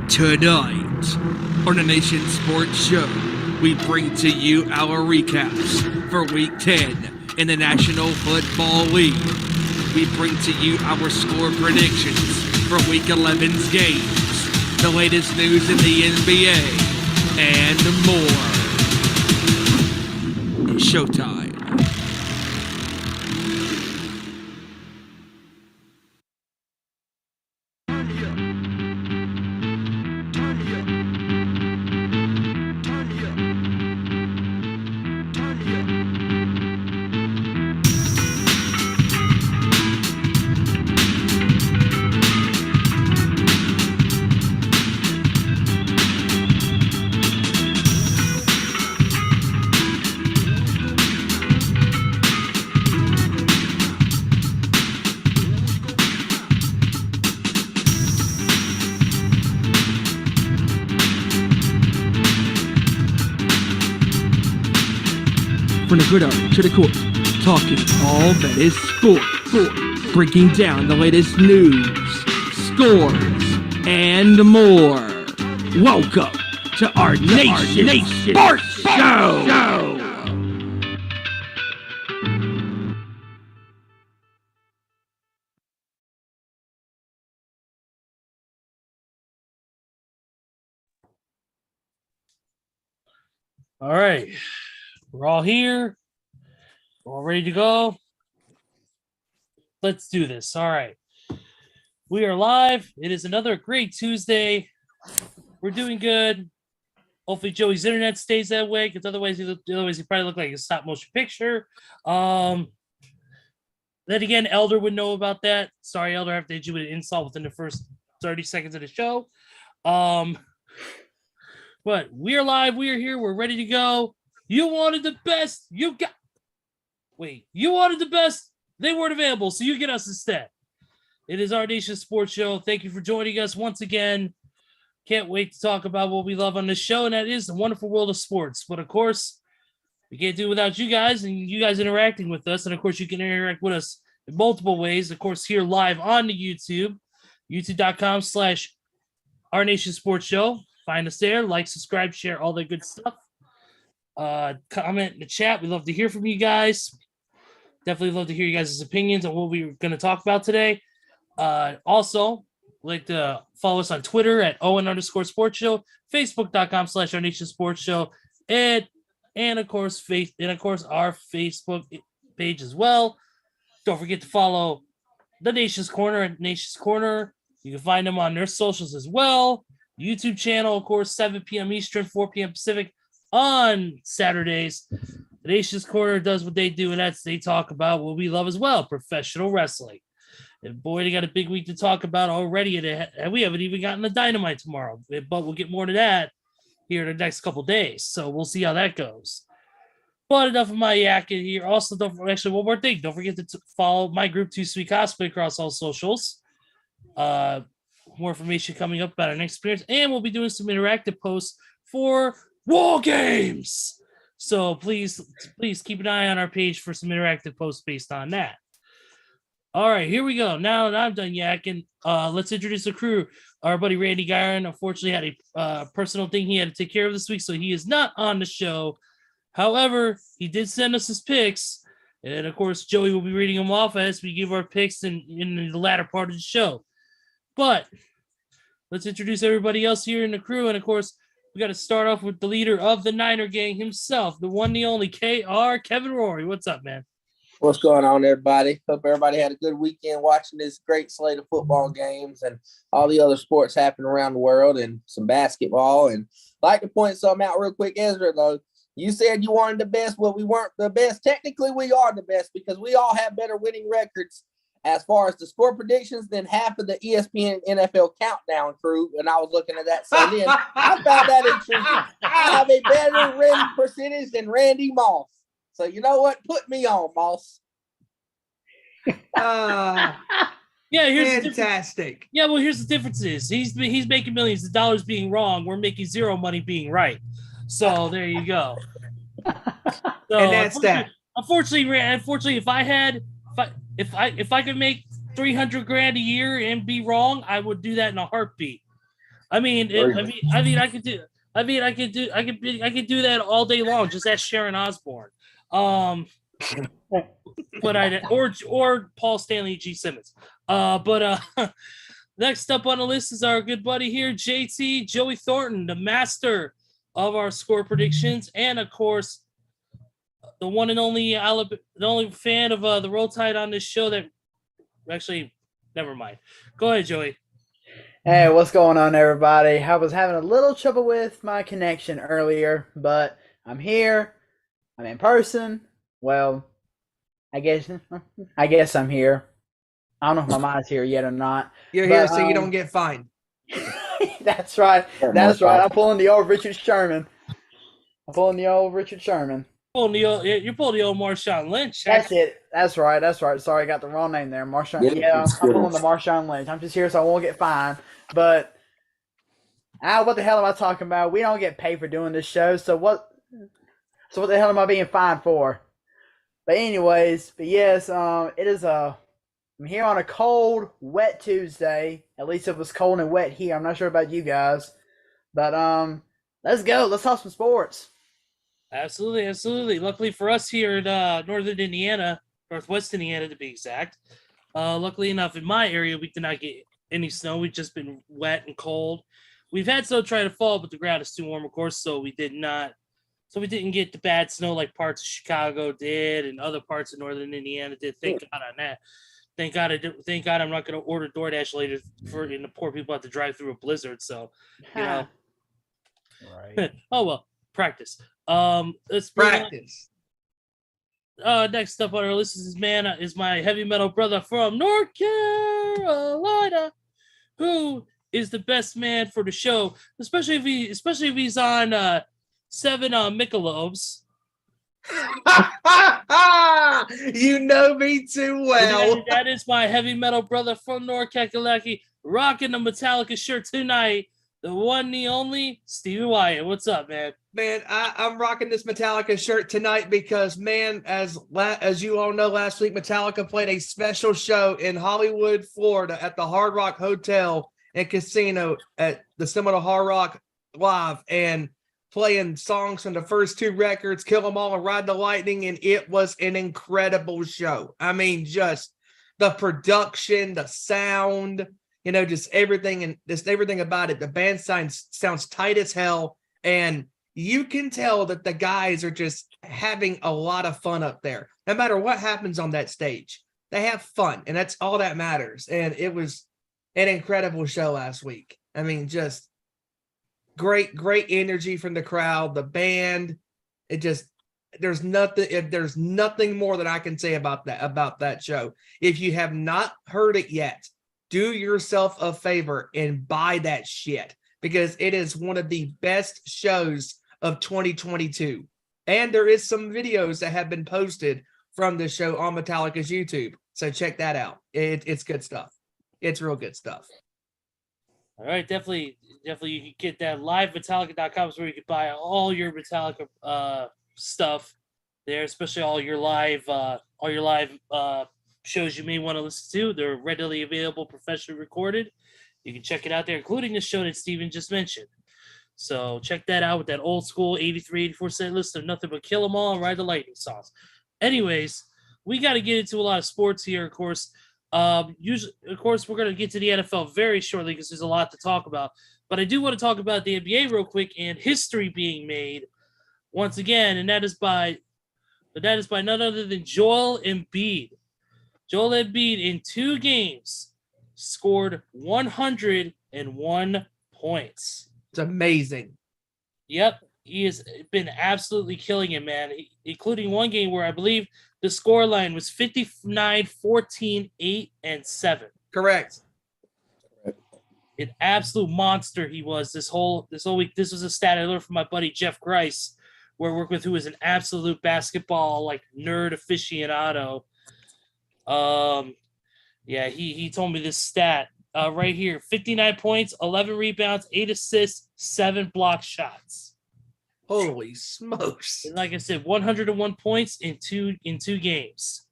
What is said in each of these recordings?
Tonight, on the Nation Sports Show, we bring to you our recaps for Week 10 in the National Football League. We bring to you our score predictions for Week 11's games, the latest news in the NBA, and more. It's showtime. From the gridiron to the court, talking all that is sport, breaking down the latest news, scores, and more. Welcome to our Nation Sports Show. All right. We're all here. We're all ready to go. Let's do this. All right. We are live. It is another great Tuesday. We're doing good. Hopefully Joey's internet stays that way, because otherwise he probably look like a stop motion picture. Then again, Elder would know about that. Sorry, Elder, I have to hit you with an insult within the first 30 seconds of the show. But we are live. We are here. We're ready to go. You wanted the best. You wanted the best. They weren't available, so you get us instead. It is our Nation Sports Show. Thank you for joining us once again. Can't wait to talk about what we love on this show, and that is the wonderful world of sports. But, of course, we can't do it without you guys and you guys interacting with us. And, of course, you can interact with us in multiple ways. Of course, here live on the YouTube, youtube.com/Our Nation Sports Show. Find us there. Like, subscribe, share, all that good stuff. Comment in the chat. We love to hear from you guys. Definitely love to hear you guys' opinions on what we're going to talk about today. Also, like to follow us on Twitter at Owen_Sports Show, Facebook.com/Our Nation Sports Show, and of course our Facebook page as well. Don't forget to follow the Nation's Corner at Nation's Corner. You can find them on their socials as well. YouTube channel, of course, 7 p.m. Eastern, 4 p.m. Pacific on Saturdays. The Nation's Corner does what they do, and that's they talk about what we love as well, professional wrestling. And boy, they got a big week to talk about already, and we haven't even gotten the Dynamite tomorrow, but we'll get more to that here in the next couple days. So we'll see how that goes. But enough of my yakking here. Also, one more thing. Don't forget to follow my group, Too Sweet Cosplay, across all socials. More information coming up about our next experience, and we'll be doing some interactive posts for War Games. So please keep an eye on our page for some interactive posts based on that. All right, here we go. Now that I'm done yakking, let's introduce the crew. Our buddy Randy Gyron unfortunately had a personal thing he had to take care of this week, so he is not on the show. However, he did send us his picks, and of course, Joey will be reading them off as we give our picks in the latter part of the show. But let's introduce everybody else here in the crew, and of course, we got to start off with the leader of the Niner gang himself, the one, the only KR, Kevin Rory. What's up, man? What's going on, everybody? Hope everybody had a good weekend watching this great slate of football games and all the other sports happening around the world and some basketball. And I'd like to point something out real quick, Ezra, though. You said you wanted the best. Well, we weren't the best. Technically, we are the best because we all have better winning records as far as the score predictions than half of the ESPN NFL countdown crew. And I was looking at that. So then I found that intriguing. I have a better winning percentage than Randy Moss. So you know what? Put me on, Moss. Here's fantastic. Here's the difference is he's making millions of dollars being wrong. We're making zero money being right. So there you go. So, and that's that. Unfortunately, if I could make $300,000 a year and be wrong, I would do that in a heartbeat. I mean, I could do that all day long. Just ask Sharon Osbourne. But or Paul Stanley G. Simmons. Next up on the list is our good buddy here, JT Joey Thornton, the master of our score predictions, and of course, the one and only the only fan of the Roll Tide on this show. That actually, never mind. Go ahead, Joey. Hey, what's going on, everybody? I was having a little trouble with my connection earlier, but I'm here. I'm in person. Well, I guess I'm here. I don't know if my mind's here yet or not. You're here so you don't get fined. That's right. That's right. I'm pulling the old Richard Sherman. You're pulling the old Marshawn Lynch. That's it. That's right. Sorry, I got the wrong name there. Marshawn. Yeah, I'm pulling the Marshawn Lynch. I'm just here so I won't get fined. But what the hell am I talking about? We don't get paid for doing this show, so what the hell am I being fined for? But anyways, yes, it is I'm here on a cold, wet Tuesday. At least it was cold and wet here. I'm not sure about you guys. But let's go. Let's talk some sports. Absolutely. Luckily for us here in northern Indiana, northwest Indiana to be exact. Luckily enough, in my area, we did not get any snow. We've just been wet and cold. We've had snow try to fall, but the ground is too warm, of course, so we didn't get the bad snow like parts of Chicago did and other parts of northern Indiana did. Thank God on that. Thank God I'm not going to order DoorDash later and the poor people have to drive through a blizzard. So, Right. Oh well, practice. Let's Practice. Next up on our list is my heavy metal brother from North Carolina, who is the best man for the show, especially if he's on 7 Michelobs. You know me too well. That is my heavy metal brother from North Carolina, rocking the Metallica shirt tonight. The one, the only, Stevie Wyand. What's up, man? Man, I'm rocking this Metallica shirt tonight because, man, as you all know, last week Metallica played a special show in Hollywood, Florida, at the Hard Rock Hotel and Casino at the Seminole Hard Rock Live, and playing songs from the first 2 records, Kill 'Em All and Ride the Lightning, and it was an incredible show. I mean, just the production, the sound, just everything about it. The band sounds tight as hell, and you can tell that the guys are just having a lot of fun up there. No matter what happens on that stage, they have fun, and that's all that matters. And it was an incredible show last week. I mean, just great energy from the crowd, the band. There's nothing more that I can say about that show. If you have not heard it yet, do yourself a favor and buy that shit, because it is one of the best shows of 2022. And there is some videos that have been posted from the show on Metallica's YouTube. So check that out. It's good stuff. It's real good stuff. All right, definitely you can get that livemetallica.com is where you can buy all your Metallica stuff there, especially all your live shows you may want to listen to. They're readily available, professionally recorded. You can check it out there, including the show that Steven just mentioned. So check that out with that old school 83, 84 cent list of nothing but Kill 'Em All and Ride the Lightning songs. Anyways, we got to get into a lot of sports here, of course. We're going to get to the NFL very shortly because there's a lot to talk about. But I do want to talk about the NBA real quick and history being made once again, and that is by none other than Joel Embiid. Joel Embiid in 2 games scored 101 points. It's amazing. Yep, he has been absolutely killing it, man, including one game where I believe the score line was 59, 14, 8, and 7. Correct. An absolute monster he was this whole week. This was a stat I learned from my buddy Jeff Grice, who I work with, who is an absolute basketball nerd aficionado. He told me this stat right here: 59 points, 11 rebounds, 8 assists, 7 block shots. Holy smokes! And like I said, 101 points in two games.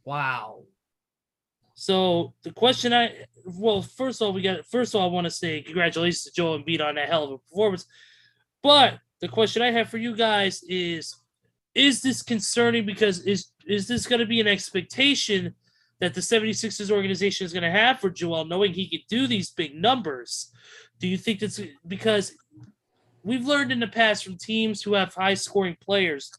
Wow. So the question first of all, I want to say congratulations to Joel Embiid on that hell of a performance. But the question I have for you guys is this concerning? Because is this going to be an expectation that the 76ers organization is going to have for Joel, knowing he could do these big numbers? Do you think that's because we've learned in the past from teams who have high-scoring players,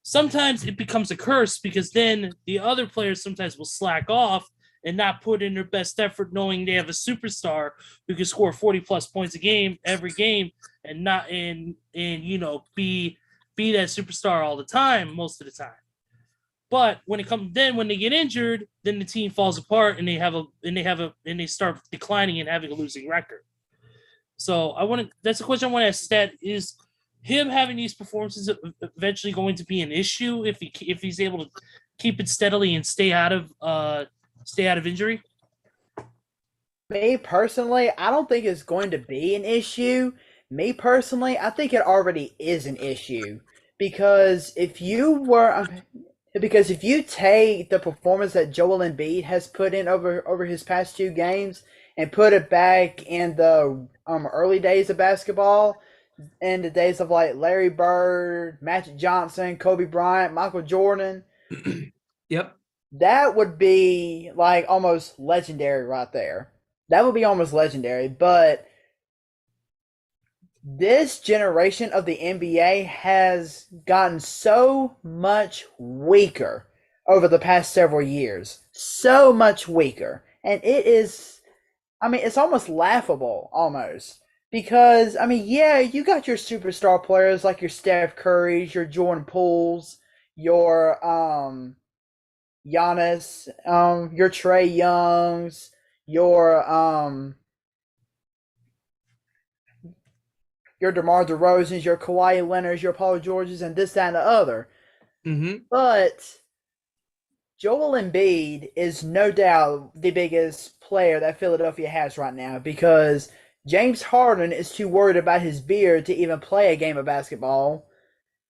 sometimes it becomes a curse because then the other players sometimes will slack off and not put in their best effort, knowing they have a superstar who can score 40-plus points a game every game and not be that superstar all the time, most of the time. But when they get injured, then the team falls apart and they start declining and having a losing record. So that's a question I want to ask. That is him having these performances eventually going to be an issue if he's able to keep it steadily and stay out of injury? Me personally, I don't think it's going to be an issue. Me personally, I think it already is an issue because if you take the performance that Joel Embiid has put in over his past 2 games and put it back in the early days of basketball, in the days of like Larry Bird, Magic Johnson, Kobe Bryant, Michael Jordan. Yep. That would be like almost legendary right there. That would be almost legendary. But this generation of the NBA has gotten so much weaker over the past several years. So much weaker. And it's almost laughable almost. Because, you got your superstar players like your Steph Currys, your Jordan Pooles, your Giannis, your Trae Youngs, your DeMar DeRozans, your Kawhi Leonards, your Paul Georges, and this, that, and the other. Mm-hmm. But Joel Embiid is no doubt the biggest player that Philadelphia has right now because James Harden is too worried about his beard to even play a game of basketball.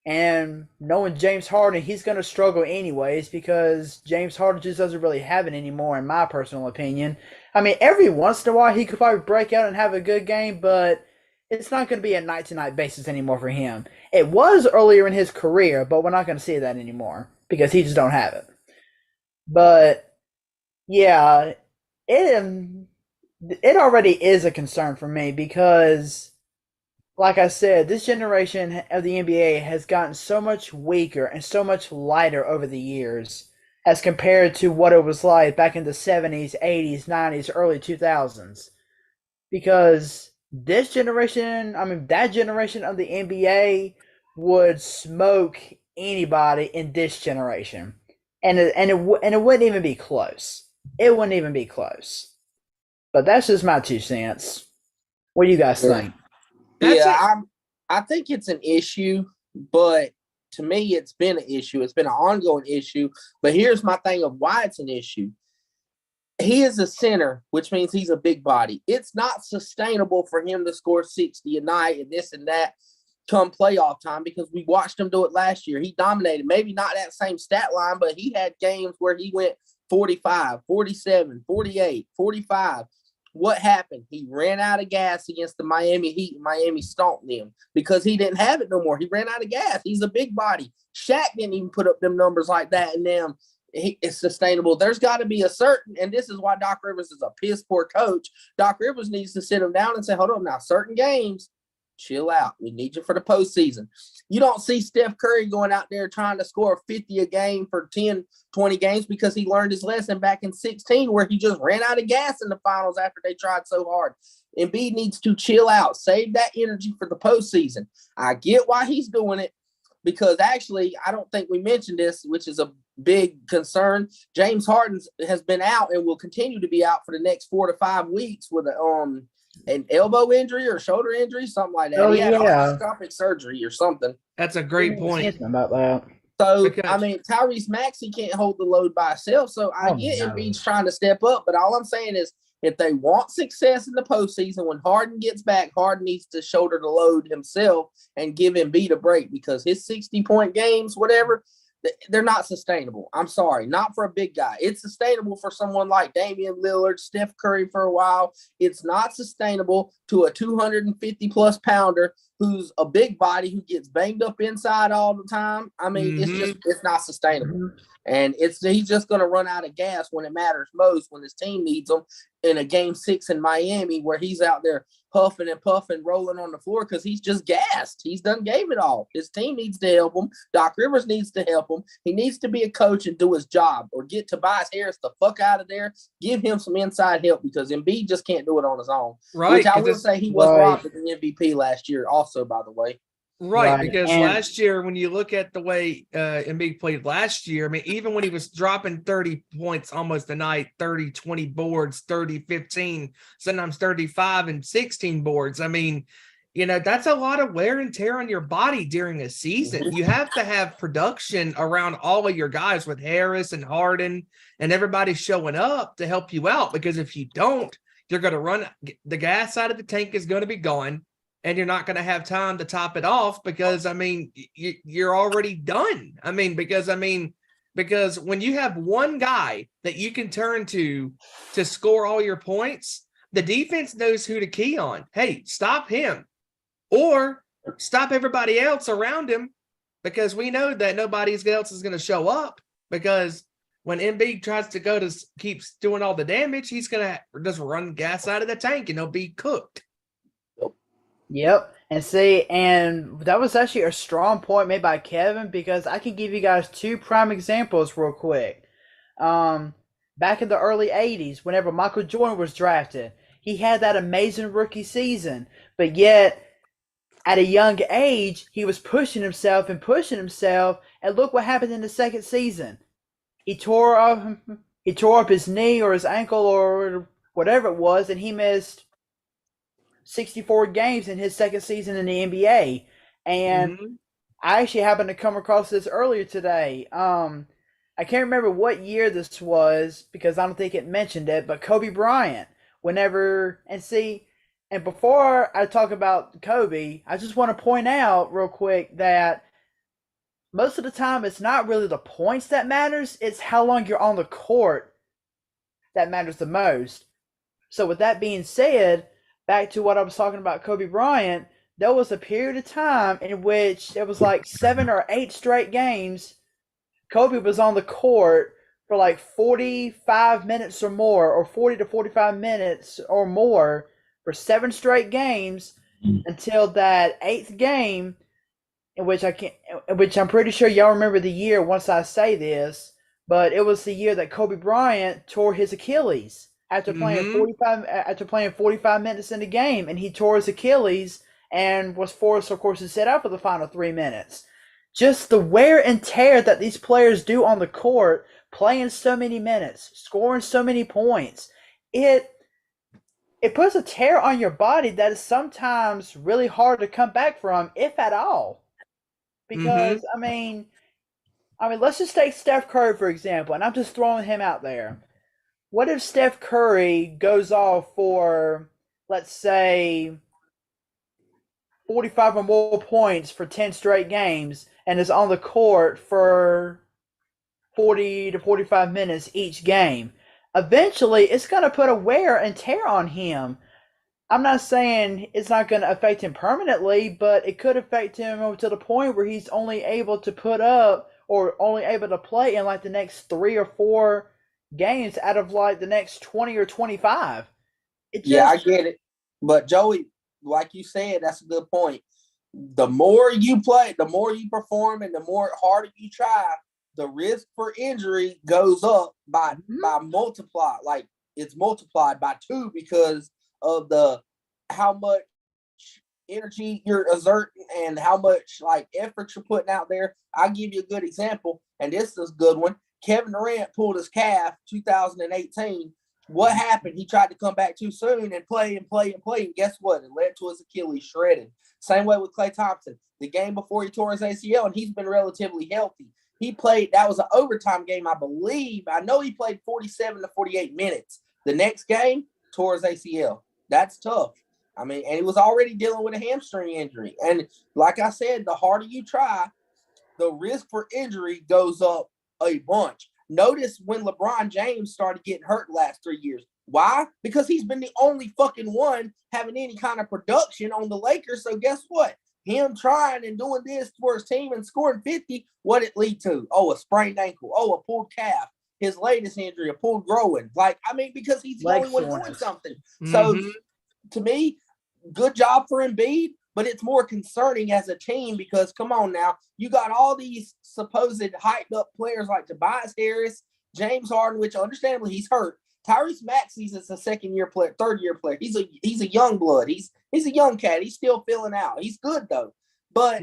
And knowing James Harden, he's going to struggle anyways because James Harden just doesn't really have it anymore, in my personal opinion. Every once in a while, he could probably break out and have a good game, but it's not going to be a night-to-night basis anymore for him. It was earlier in his career, but we're not going to see that anymore because he just don't have it. But, yeah, it already is a concern for me because, like I said, this generation of the NBA has gotten so much weaker and so much lighter over the years as compared to what it was like back in the 70s, 80s, 90s, early 2000s. Because this generation, that generation of the NBA would smoke anybody in this generation. And it wouldn't even be close. It wouldn't even be close. But that's just my 2 cents. What do you guys think? I think it's an issue, but to me, it's been an issue. It's been an ongoing issue. But here's my thing of why it's an issue. He is a center, which means he's a big body. It's not sustainable for him to score 60 a night and this and that come playoff time because we watched him do it last year. He dominated, maybe not that same stat line, but he had games where he went 45, 47, 48, 45. What happened? He ran out of gas against the Miami Heat. Miami stomped them because he didn't have it no more. He ran out of gas. He's a big body. Shaq didn't even put up them numbers like that, and them it's sustainable. There's got to be a certain, and this is why Doc Rivers is a piss poor coach. Doc Rivers needs to sit him down and say, hold on now, certain games, chill out. We need you for the postseason. You don't see Steph Curry going out there trying to score 50 a game for 10, 20 games because he learned his lesson back in 16 where he just ran out of gas in the finals after they tried so hard. Embiid needs to chill out, save that energy for the postseason. I get why he's doing it because actually I don't think we mentioned this, which is a big concern. James Harden has been out and will continue to be out for the next 4 to 5 weeks with an elbow injury or shoulder injury, something like that. He had arthroscopic surgery or something. That's a great point. About that. So, Tyrese Maxey can't hold the load by himself. So I get Embiid's trying to step up, but all I'm saying is if they want success in the postseason, when Harden gets back, Harden needs to shoulder the load himself and give Embiid a break because his 60-point games, whatever, they're not sustainable. I'm sorry, not for a big guy. It's sustainable for someone like Damian Lillard, Steph Curry for a while. It's not sustainable to a 250-plus pounder who's a big body who gets banged up inside all the time. I mean, it's not sustainable. And he's just going to run out of gas when it matters most, when his team needs him in a game 6 in Miami where he's out there huffing and puffing, rolling on the floor because he's just gassed. He's done gave it all. His team needs to help him. Doc Rivers needs to help him. He needs to be a coach and do his job, or get Tobias Harris the fuck out of there. Give him some inside help because Embiid just can't do it on his own. Right. Which I will say he was robbed of the MVP last year also, by the way. Right, because last year, when you look at the way Embiid played last year, I mean, even when he was dropping 30 points almost a night, 30, 20 boards, 30, 15, sometimes 35 and 16 boards, I mean, you know, that's a lot of wear and tear on your body during a season. You have to have production around all of your guys with Harris and Harden and everybody showing up to help you out, because if you don't, you're going to run – the gas out of the tank is going to be gone. And you're not going to have time to top it off because, I mean, you're already done. Because when you have one guy that you can turn to score all your points, the defense knows who to key on. Hey, stop him or stop everybody else around him, because we know that nobody else is going to show up, because when Embiid tries to keeps doing all the damage, he's going to just run gas out of the tank and he'll be cooked. Yep. And that was actually a strong point made by Kevin, because I can give you guys 2 prime examples real quick. Back in the early 80s, whenever Michael Jordan was drafted, he had that amazing rookie season, but yet at a young age, he was pushing himself, and look what happened in the second season. He tore up his knee or his ankle or whatever it was, and he missed 64 games in his second season in the NBA. And I actually happened to come across this earlier today. I can't remember what year this was because I don't think it mentioned it, but Kobe Bryant, and before I talk about Kobe, I just want to point out real quick that most of the time it's not really the points that matters, it's how long you're on the court that matters the most. So with that being said, back to what I was talking about Kobe Bryant, there was a period of time in which it was like 7 or 8 straight games. Kobe was on the court for like 45 minutes or more, or 40 to 45 minutes or more for 7 straight games until that 8th game, in which I'm pretty sure y'all remember the year once I say this, but it was the year that Kobe Bryant tore his Achilles. After playing 45 minutes in the game, and he tore his Achilles and was forced, of course, to sit out for the final 3 minutes. Just the wear and tear that these players do on the court, playing so many minutes, scoring so many points, it puts a tear on your body that is sometimes really hard to come back from, if at all. Because I mean, let's just take Steph Curry for example, and I'm just throwing him out there. What if Steph Curry goes off for, let's say, 45 or more points for 10 straight games and is on the court for 40 to 45 minutes each game? Eventually, it's going to put a wear and tear on him. I'm not saying it's not going to affect him permanently, but it could affect him to the point where he's only able to put up or only able to play in like the next 3 or 4 games out of like the next 20 or 25. I get it. But Joey, like you said, that's a good point. The more you play, the more you perform, and the more harder you try, the risk for injury goes up by multiply. Like it's multiplied by 2 because of how much energy you're exerting and how much like effort you're putting out there. I'll give you a good example, and this is a good one. Kevin Durant pulled his calf 2018. What happened? He tried to come back too soon and play. And guess what? It led to his Achilles shredded. Same way with Klay Thompson. The game before he tore his ACL, and he's been relatively healthy. He played, that was an overtime game, I believe. I know he played 47 to 48 minutes. The next game, tore his ACL. That's tough. I mean, and he was already dealing with a hamstring injury. And like I said, the harder you try, the risk for injury goes up a bunch. Notice when LeBron James started getting hurt the last 3 years. Why? Because he's been the only fucking one having any kind of production on the Lakers. So guess what? Him trying and doing this for his team and scoring 50, what it lead to? Oh, a sprained ankle. Oh, a pulled calf. His latest injury, a pulled groin. Because he's the only one doing something. Mm-hmm. So to me, good job for Embiid, but it's more concerning as a team because, come on now, you got all these supposed hyped up players like Tobias Harris, James Harden, which understandably he's hurt. Tyrese Maxey's is a second-year player, third-year player. He's a young blood. He's a young cat. He's still filling out. He's good, though. But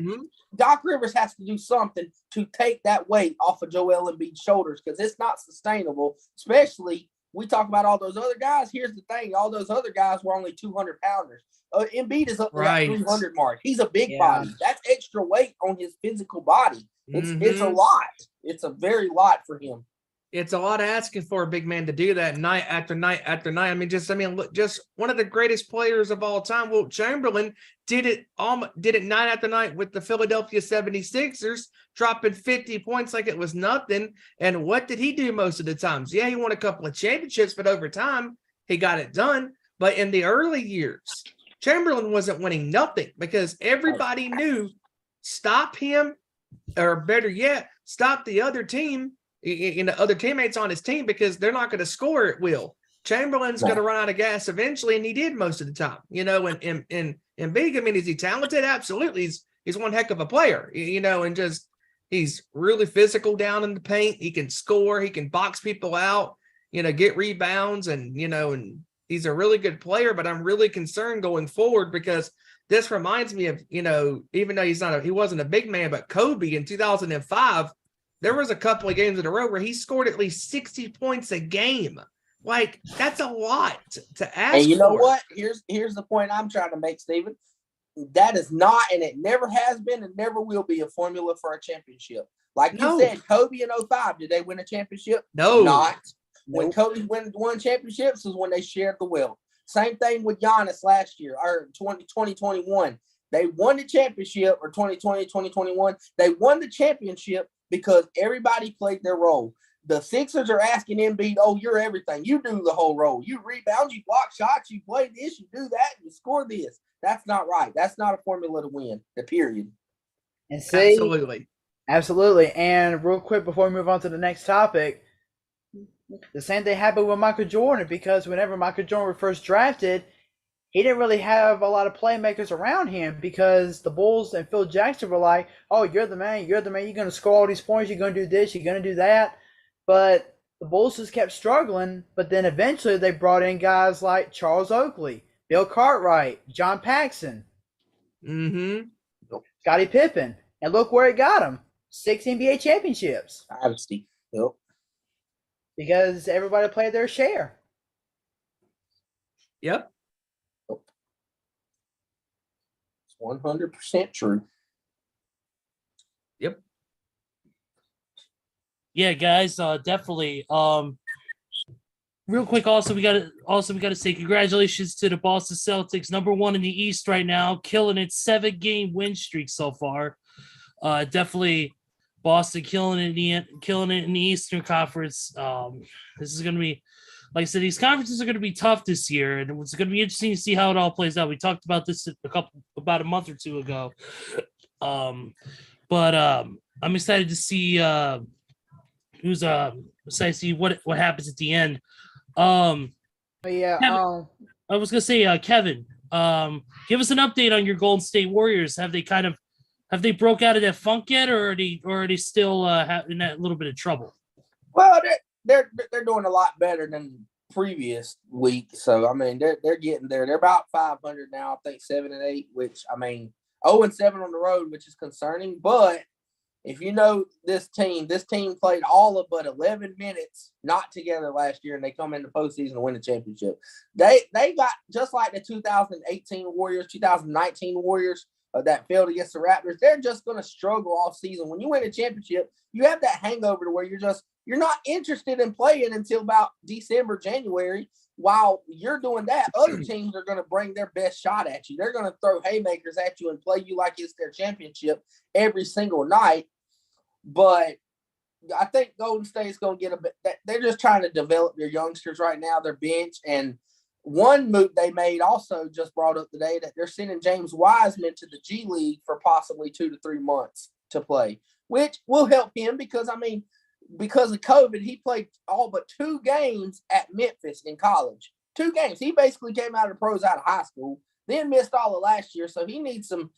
Doc Rivers has to do something to take that weight off of Joel Embiid's shoulders because it's not sustainable, especially we talk about all those other guys. Here's the thing. All those other guys were only 200-pounders. Embiid is up to that 300 mark. He's a big body. That's extra weight on his physical body. It's a lot. It's a very lot for him. It's a lot asking for a big man to do that night after night after night. Look, just one of the greatest players of all time. Wilt Chamberlain did it night after night with the Philadelphia 76ers, dropping 50 points like it was nothing. And what did he do most of the times? Yeah, he won a couple of championships, but over time, he got it done. But in the early years, Chamberlain wasn't winning nothing because everybody knew stop him, or better yet, stop the other team, other teammates on his team because they're not going to score at will. Chamberlain's going to run out of gas eventually, and he did most of the time. And Big, is he talented? Absolutely. He's one heck of a player, and just he's really physical down in the paint. He can score. He can box people out, get rebounds, and he's a really good player. But I'm really concerned going forward because this reminds me of, even though he wasn't a big man, but Kobe in 2005, there was a couple of games in a row where he scored at least 60 points a game. Like, that's a lot to ask. And you know what? Here's the point I'm trying to make, Steven. That is not, and it never has been and never will be a formula for a championship. Like you said, Kobe in 05, did they win a championship? No. Not. When Kobe won championships is when they shared the wealth. Same thing with Giannis last year, or 2021. They won the championship, or 2020, 2021. They won the championship because everybody played their role. The Sixers are asking Embiid, oh, you're everything. You do the whole role. You rebound, you block shots, you play this, you do that, you score this. That's not right. That's not a formula to win, period. And see, Absolutely. And real quick before we move on to the next topic, the same thing happened with Michael Jordan because whenever Michael Jordan was first drafted, he didn't really have a lot of playmakers around him because the Bulls and Phil Jackson were like, oh, you're the man. You're going to score all these points. You're going to do this. You're going to do that. But the Bulls just kept struggling. But then eventually they brought in guys like Charles Oakley, Bill Cartwright, John Paxson, Scottie Pippen. And look where it got him. 6 NBA championships. Dynasty. Yep. Because everybody played their share. Yep. It's 100% true. Yep. Yeah, guys, definitely. Real quick, also we gotta say congratulations to the Boston Celtics, #1 in the East right now, killing it, 7-game win streak so far. Definitely Boston killing it in the Eastern Conference. This is gonna be, like I said, these conferences are gonna be tough this year, and it's gonna be interesting to see how it all plays out. We talked about this about a month or two ago. But I'm excited to see excited to see what happens at the end. Yeah. Kevin, I was gonna say, Kevin, give us an update on your Golden State Warriors. Have they broke out of that funk yet, or are they still in that little bit of trouble? Well, they're doing a lot better than previous week. So they're getting there. They're about 500 now. I think 7-8, which 0-7 on the road, which is concerning. But if you know this team played all of but 11 minutes not together last year, and they come in the postseason to win the championship. They got, just like the 2018 Warriors, 2019 Warriors that failed against the Raptors, they're just going to struggle all season. When you win a championship, you have that hangover to where you're not interested in playing until about December, January. While you're doing that, other teams are going to bring their best shot at you. They're going to throw haymakers at you and play you like it's their championship every single night. but I think Golden State's going to get a bit. They're just trying to develop their youngsters right now, their bench. And one move they made also just brought up today that they're sending James Wiseman to the G League for possibly 2 to 3 months to play, which will help him because, I mean, because of COVID, he played all but 2 games at Memphis in college. 2 games. He basically came out of the pros out of high school, then missed all of last year. So he needs some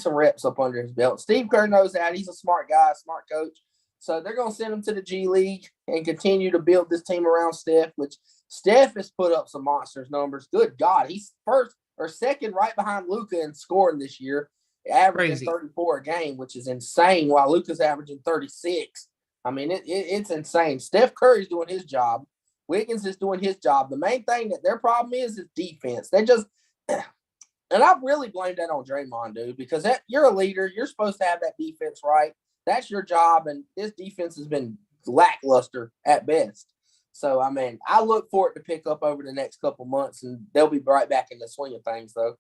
reps up under his belt. Steve Kerr knows that. He's a smart guy, smart coach. So they're going to send him to the G League and continue to build this team around Steph, which Steph has put up some monsters numbers. Good God. He's first or second right behind Luka in scoring this year, averaging 34 a game, which is insane, while Luka's averaging 36. I mean, it's insane. Steph Curry's doing his job. Wiggins is doing his job. The main thing that their problem is defense. They just – and I really blame that on Draymond, dude, because you're a leader. You're supposed to have that defense right. That's your job, and this defense has been lackluster at best. So, I mean, I look for it to pick up over the next couple months, and they'll be right back in the swing of things, though.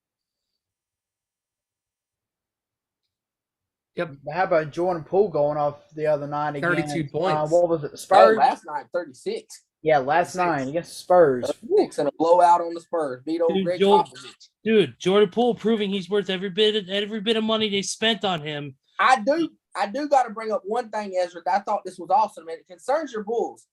Yep. How about Jordan Poole going off the other night again? 32 points. What was it? Spurs? Last night, 36. Yeah, last night against Spurs. 36 and a blowout on the Spurs. Beat old Greg Popovich. Dude, Jordan Poole proving he's worth every bit of money they spent on him. I do got to bring up one thing, Ezra. I thought this was awesome, and it concerns your Bulls.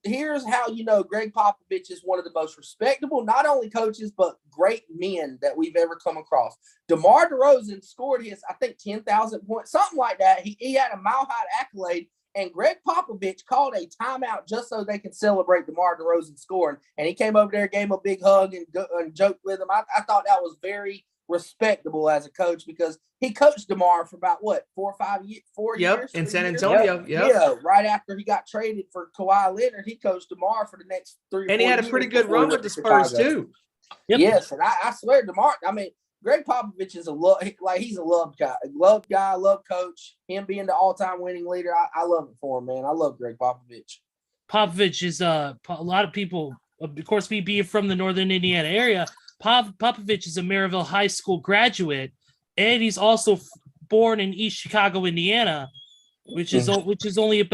Here's how you know Greg Popovich is one of the most respectable, not only coaches, but great men that we've ever come across. DeMar DeRozan scored his, I think, 10,000 points, something like that. He had a mile-high accolade, and Greg Popovich called a timeout just so they could celebrate DeMar DeRozan scoring. And he came over there, gave him a big hug, and joked with him. I thought that was very respectable as a coach because he coached DeMar for about 4 or 5 years, 4 years in San Antonio. Yep. Yeah, right after he got traded for Kawhi Leonard, he coached DeMar for the next 3 or 4 years. And he had a pretty good run with the Spurs too. Yep. Yes, and I swear DeMar, I mean, Greg Popovich is he's a love guy, love coach. Him being the all-time winning leader, I love it for him, man. I love Greg Popovich. Popovich is a lot of people, of course, me being from the Northern Indiana area, Popovich is a Maryville High School graduate, and he's also born in East Chicago, Indiana, which is only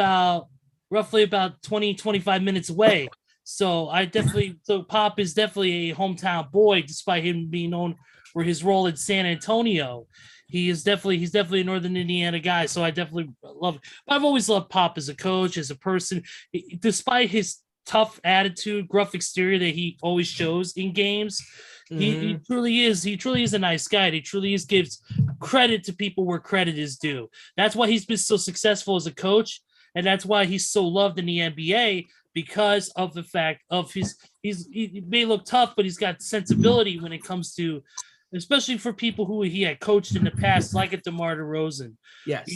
roughly about 20-25 minutes away. So Pop is definitely a hometown boy, despite him being known for his role in San Antonio. He's definitely a Northern Indiana guy. So I definitely love it. I've always loved Pop as a coach, as a person, despite his tough attitude, gruff exterior that he always shows in games. He truly is a nice guy. He truly gives credit to people where credit is due. That's why he's been so successful as a coach, and that's why he's so loved in the NBA, because of the fact of he may look tough, but he's got sensibility when it comes to, especially for people who he had coached in the past, like a DeMar DeRozan. Yes.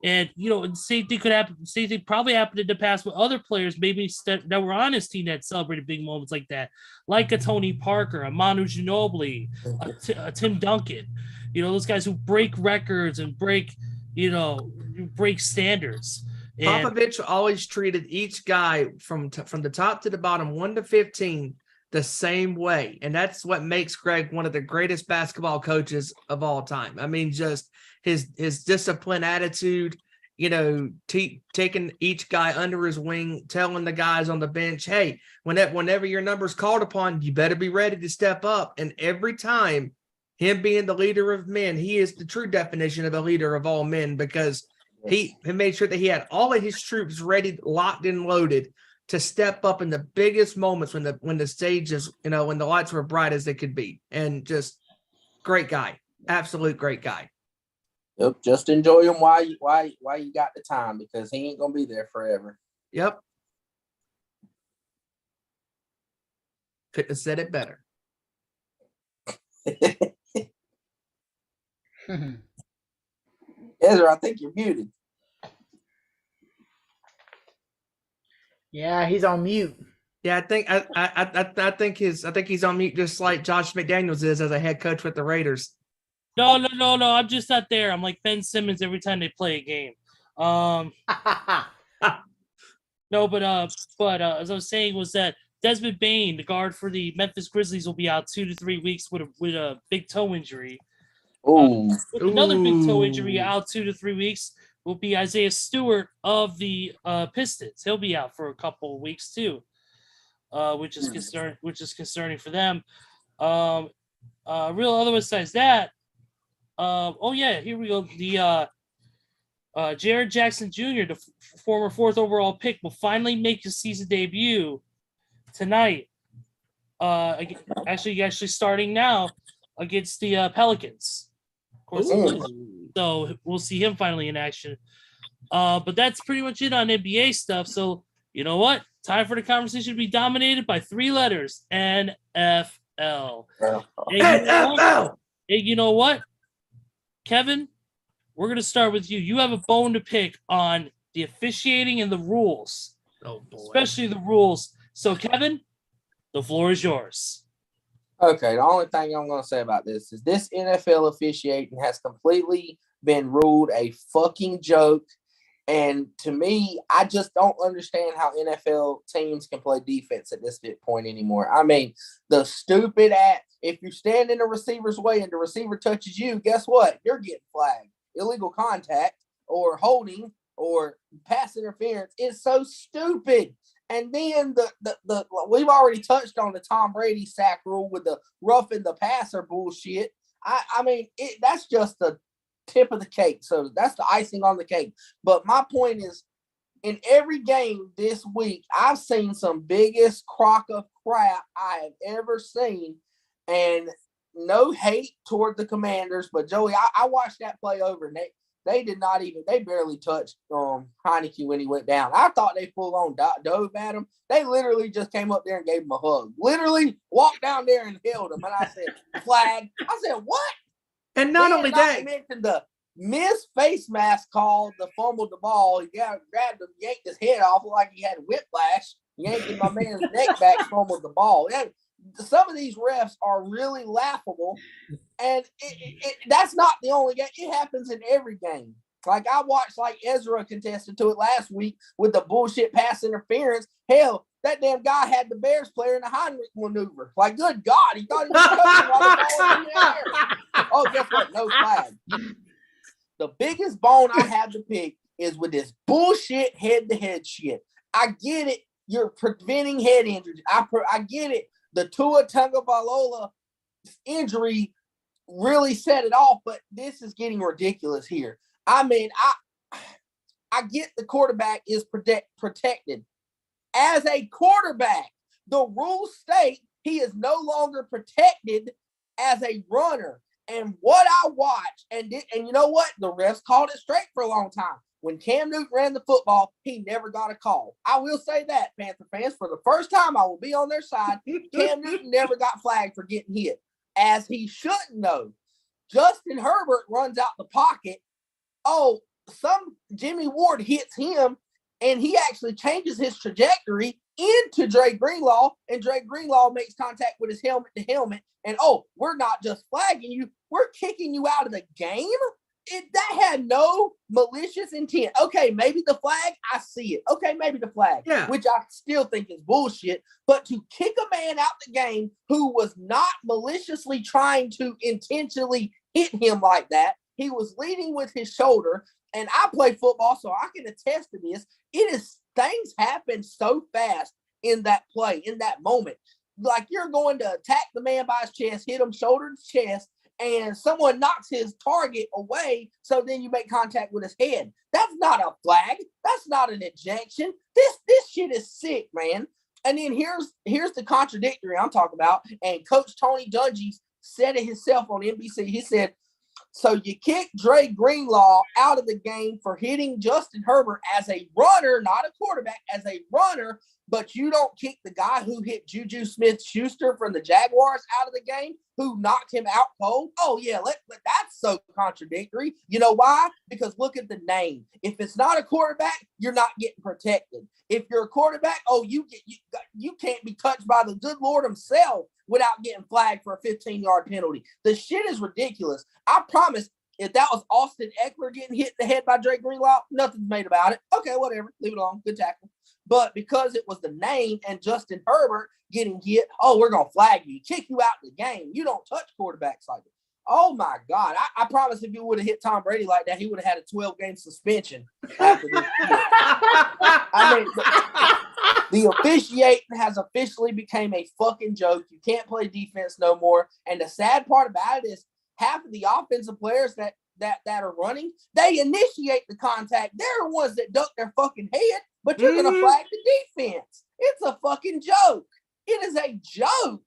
And same thing could happen. Same thing probably happened in the past with other players, maybe that were on his team that celebrated big moments like that, like a Tony Parker, a Manu Ginobili, a Tim Duncan. Those guys who break records and break standards. Popovich always treated each guy from the top to the bottom, 1 to 15, the same way. And that's what makes Greg one of the greatest basketball coaches of all time. I mean, just his disciplined attitude, taking each guy under his wing, telling the guys on the bench, hey, whenever your number's called upon, you better be ready to step up. And every time, him being the leader of men, he is the true definition of a leader of all men, because he made sure that he had all of his troops ready, locked and loaded to step up in the biggest moments when the stage is, when the lights were bright as they could be. And just great guy, absolute great guy. Yep, just enjoy him while you got the time, because he ain't gonna be there forever. Yep. Couldn't have said it better. Ezra, I think you're muted. Yeah, he's on mute. Yeah, I think he's on mute, just like Josh McDaniels is as a head coach with the Raiders. No. I'm just not there. I'm like Ben Simmons every time they play a game. No, but as I was saying, was that Desmond Bane, the guard for the Memphis Grizzlies, will be out 2 to 3 weeks with a big toe injury. Ooh. With another big toe injury, out 2 to 3 weeks. will be Isaiah Stewart of the Pistons. He'll be out for a couple of weeks too, which is concerning for them. Real other besides that. Here we go. The Jared Jackson Jr., the former 4th overall pick, will finally make his season debut tonight. Actually starting now against the Pelicans. Of course, so we'll see him finally in action. But that's pretty much it on NBA stuff. So you know what? Time for the conversation to be dominated by 3 letters: NFL. NFL. You know what? Kevin, we're going to start with you. You have a bone to pick on the officiating and the rules. Oh, boy. Especially the rules. So, Kevin, the floor is yours. Okay, the only thing I'm going to say about this is this NFL officiating has completely been ruled a fucking joke. And to me, I just don't understand how NFL teams can play defense at this point anymore. I mean, the stupid if you stand in the receiver's way and the receiver touches you, guess what? You're getting flagged. Illegal contact or holding or pass interference is so stupid. And then the we've already touched on the Tom Brady sack rule with the roughing the passer bullshit. I mean, that's just the tip of the cake. So that's the icing on the cake. But my point is, in every game this week, I've seen some biggest crock of crap I have ever seen. And no hate toward the Commanders, but Joey, I watched that play over, and they barely touched Heineke when he went down. I thought they full on dove at him. They literally just came up there and gave him a hug. Literally walked down there and held him. And I said, flag. I said, what? And not only that, mentioned the missed face mask call, the fumbled the ball. He grabbed him, yanked his head off like he had whiplash, yanking my man's neck back, fumbled the ball. Some of these refs are really laughable, and that's not the only game. It happens in every game. Like I watched, Ezra contested to it last week with the bullshit pass interference. Hell, that damn guy had the Bears player in the Heinrich maneuver. Like, good God, he thought he was coaching while the ball was in the air. Oh, guess what? No flag. The biggest bone I have to pick is with this bullshit head-to-head shit. I get it. You're preventing head injuries. I get it. The Tua Tagovailoa injury really set it off, but this is getting ridiculous here. I mean, I get the quarterback is protected. As a quarterback, the rules state he is no longer protected as a runner. And what I watched, and you know what? The refs called it straight for a long time. When Cam Newton ran the football, he never got a call. I will say that, Panther fans, for the first time, I will be on their side. Cam Newton never got flagged for getting hit, as he shouldn't know. Justin Herbert runs out the pocket. Oh, some Jimmy Ward hits him, and he actually changes his trajectory into Dre Greenlaw, and Dre Greenlaw makes contact with his helmet to helmet. And, we're not just flagging you, we're kicking you out of the game? That had no malicious intent. Okay, maybe the flag, I see it. Okay, maybe the flag, which I still think is bullshit. But to kick a man out the game who was not maliciously trying to intentionally hit him like that, he was leading with his shoulder. And I play football, so I can attest to this. Things happen so fast in that play, in that moment. Like you're going to attack the man by his chest, hit him shoulder to chest, and someone knocks his target away, so then you make contact with his head. That's not a flag. That's not an ejection. This shit is sick, man. And then here's the contradictory I'm talking about. And Coach Tony Dungy said it himself on NBC. He said, so you kick Dre Greenlaw out of the game for hitting Justin Herbert as a runner, not a quarterback, as a runner, but you don't kick the guy who hit Juju Smith-Schuster from the Jaguars out of the game, who knocked him out cold. Oh, yeah, that's so contradictory. You know why? Because look at the name. If it's not a quarterback, you're not getting protected. If you're a quarterback, you can't be touched by the good Lord himself without getting flagged for a 15-yard penalty. The shit is ridiculous. I promise, if that was Austin Eckler getting hit in the head by Dre Greenlaw, nothing's made about it. Okay, whatever. Leave it alone. Good tackle. But because it was the name and Justin Herbert getting hit, we're going to flag you, kick you out of the game. You don't touch quarterbacks like it. Oh my God! I promise, if you would have hit Tom Brady like that, he would have had a 12-game suspension after this. I mean, the officiating has officially became a fucking joke. You can't play defense no more. And the sad part about it is, half of the offensive players that are running, they initiate the contact. They're the ones that duck their fucking head, but you're gonna flag the defense. It's a fucking joke. It is a joke,